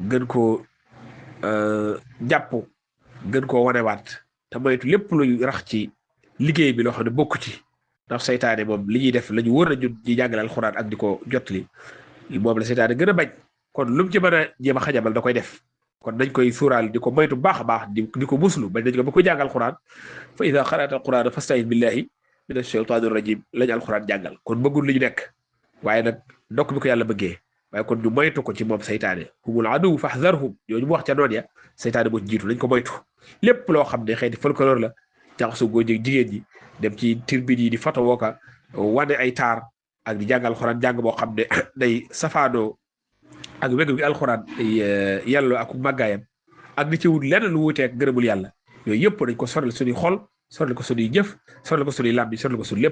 gën koo jàpp gën koo wanewaat te moytu lépp luy rax ci liggéey bi loo xam ne bokku ci ndax seytaane moom li ñuy def la ñu wër na ñun di jàngale alxuraan ak di ko jotli moom la seytaane gën a bañ kon lu mu ci mën a jéem a xajamal da koy def kon nañ koy suuraal di ko moytu baax a baax di ko muslu bañ nañ ko ba koy jàng alxuraan fa ida xara'ta alxuraan fasta'id billahi min ash-shaytaani rajim lañu alxuraan jàngal kon bëggul li ñu nekk waaye nag ndokk bi ko yàlla bëggee waaye kon ñu moytu ko ci moom seytaane humul aduw fahdharhum yooyu mu wax ca noon ya seytaane moo ci jiitu lañ ko moytu lépp loo xam ne xeeti folklore la jaxasoo góor ñi jigéen ñi dem ci tribune yi di photo wooka wane ay taar ak di jàng alxuraan jàng boo xam ne day safaanoo ak wegu bi alxuraan yàlla ak màggaayam ak di ci wut lenn lu wuuteeg gërëmul yàlla yooyu yëpp dañ ko sorel suñuy xol sorel ko suñuy jëf sorel ko suñuy làmmiñ sorel ko suñu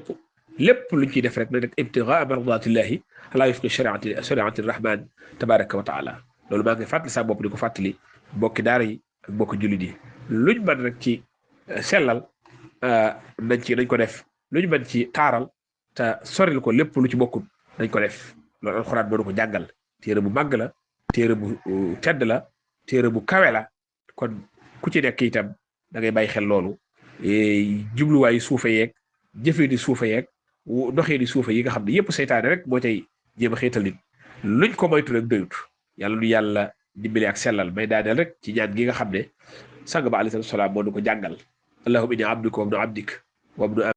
lépp luñ ciy def rek na nekk ibtigaa mardatillahi ala wifqi shariati rahman tabaraka wa taala loolu maa ngi fàttali sa bopp di ko fàttali bokki daara yi ak bokki jullit yi luñ mën rek ci sellal nañ ko def luñ mën ci taaral te soril ko lépp lu ci bokkul nañ ko def loolu alxuraan moo ko jàngal téere bu màgg la téere bu tedd la téere bu kawe la kon ku ci nekk itam da ngay bàyyi xel loolu jubluwaayu suufe yeeg jëfee di suufe yeeg doxee di suufe yi nga xam ne yëpp seytaane rek moo tey jéem a xeetal nit luñ ko moytu rek doyut yàlla nu yàlla dimbali ak sellal may daaneel rek ci ñaan gi nga xam ne sang ba alayhi salaam moo nu ko jàngal allahumma inni abduka wa ibnu abdik wa ibnu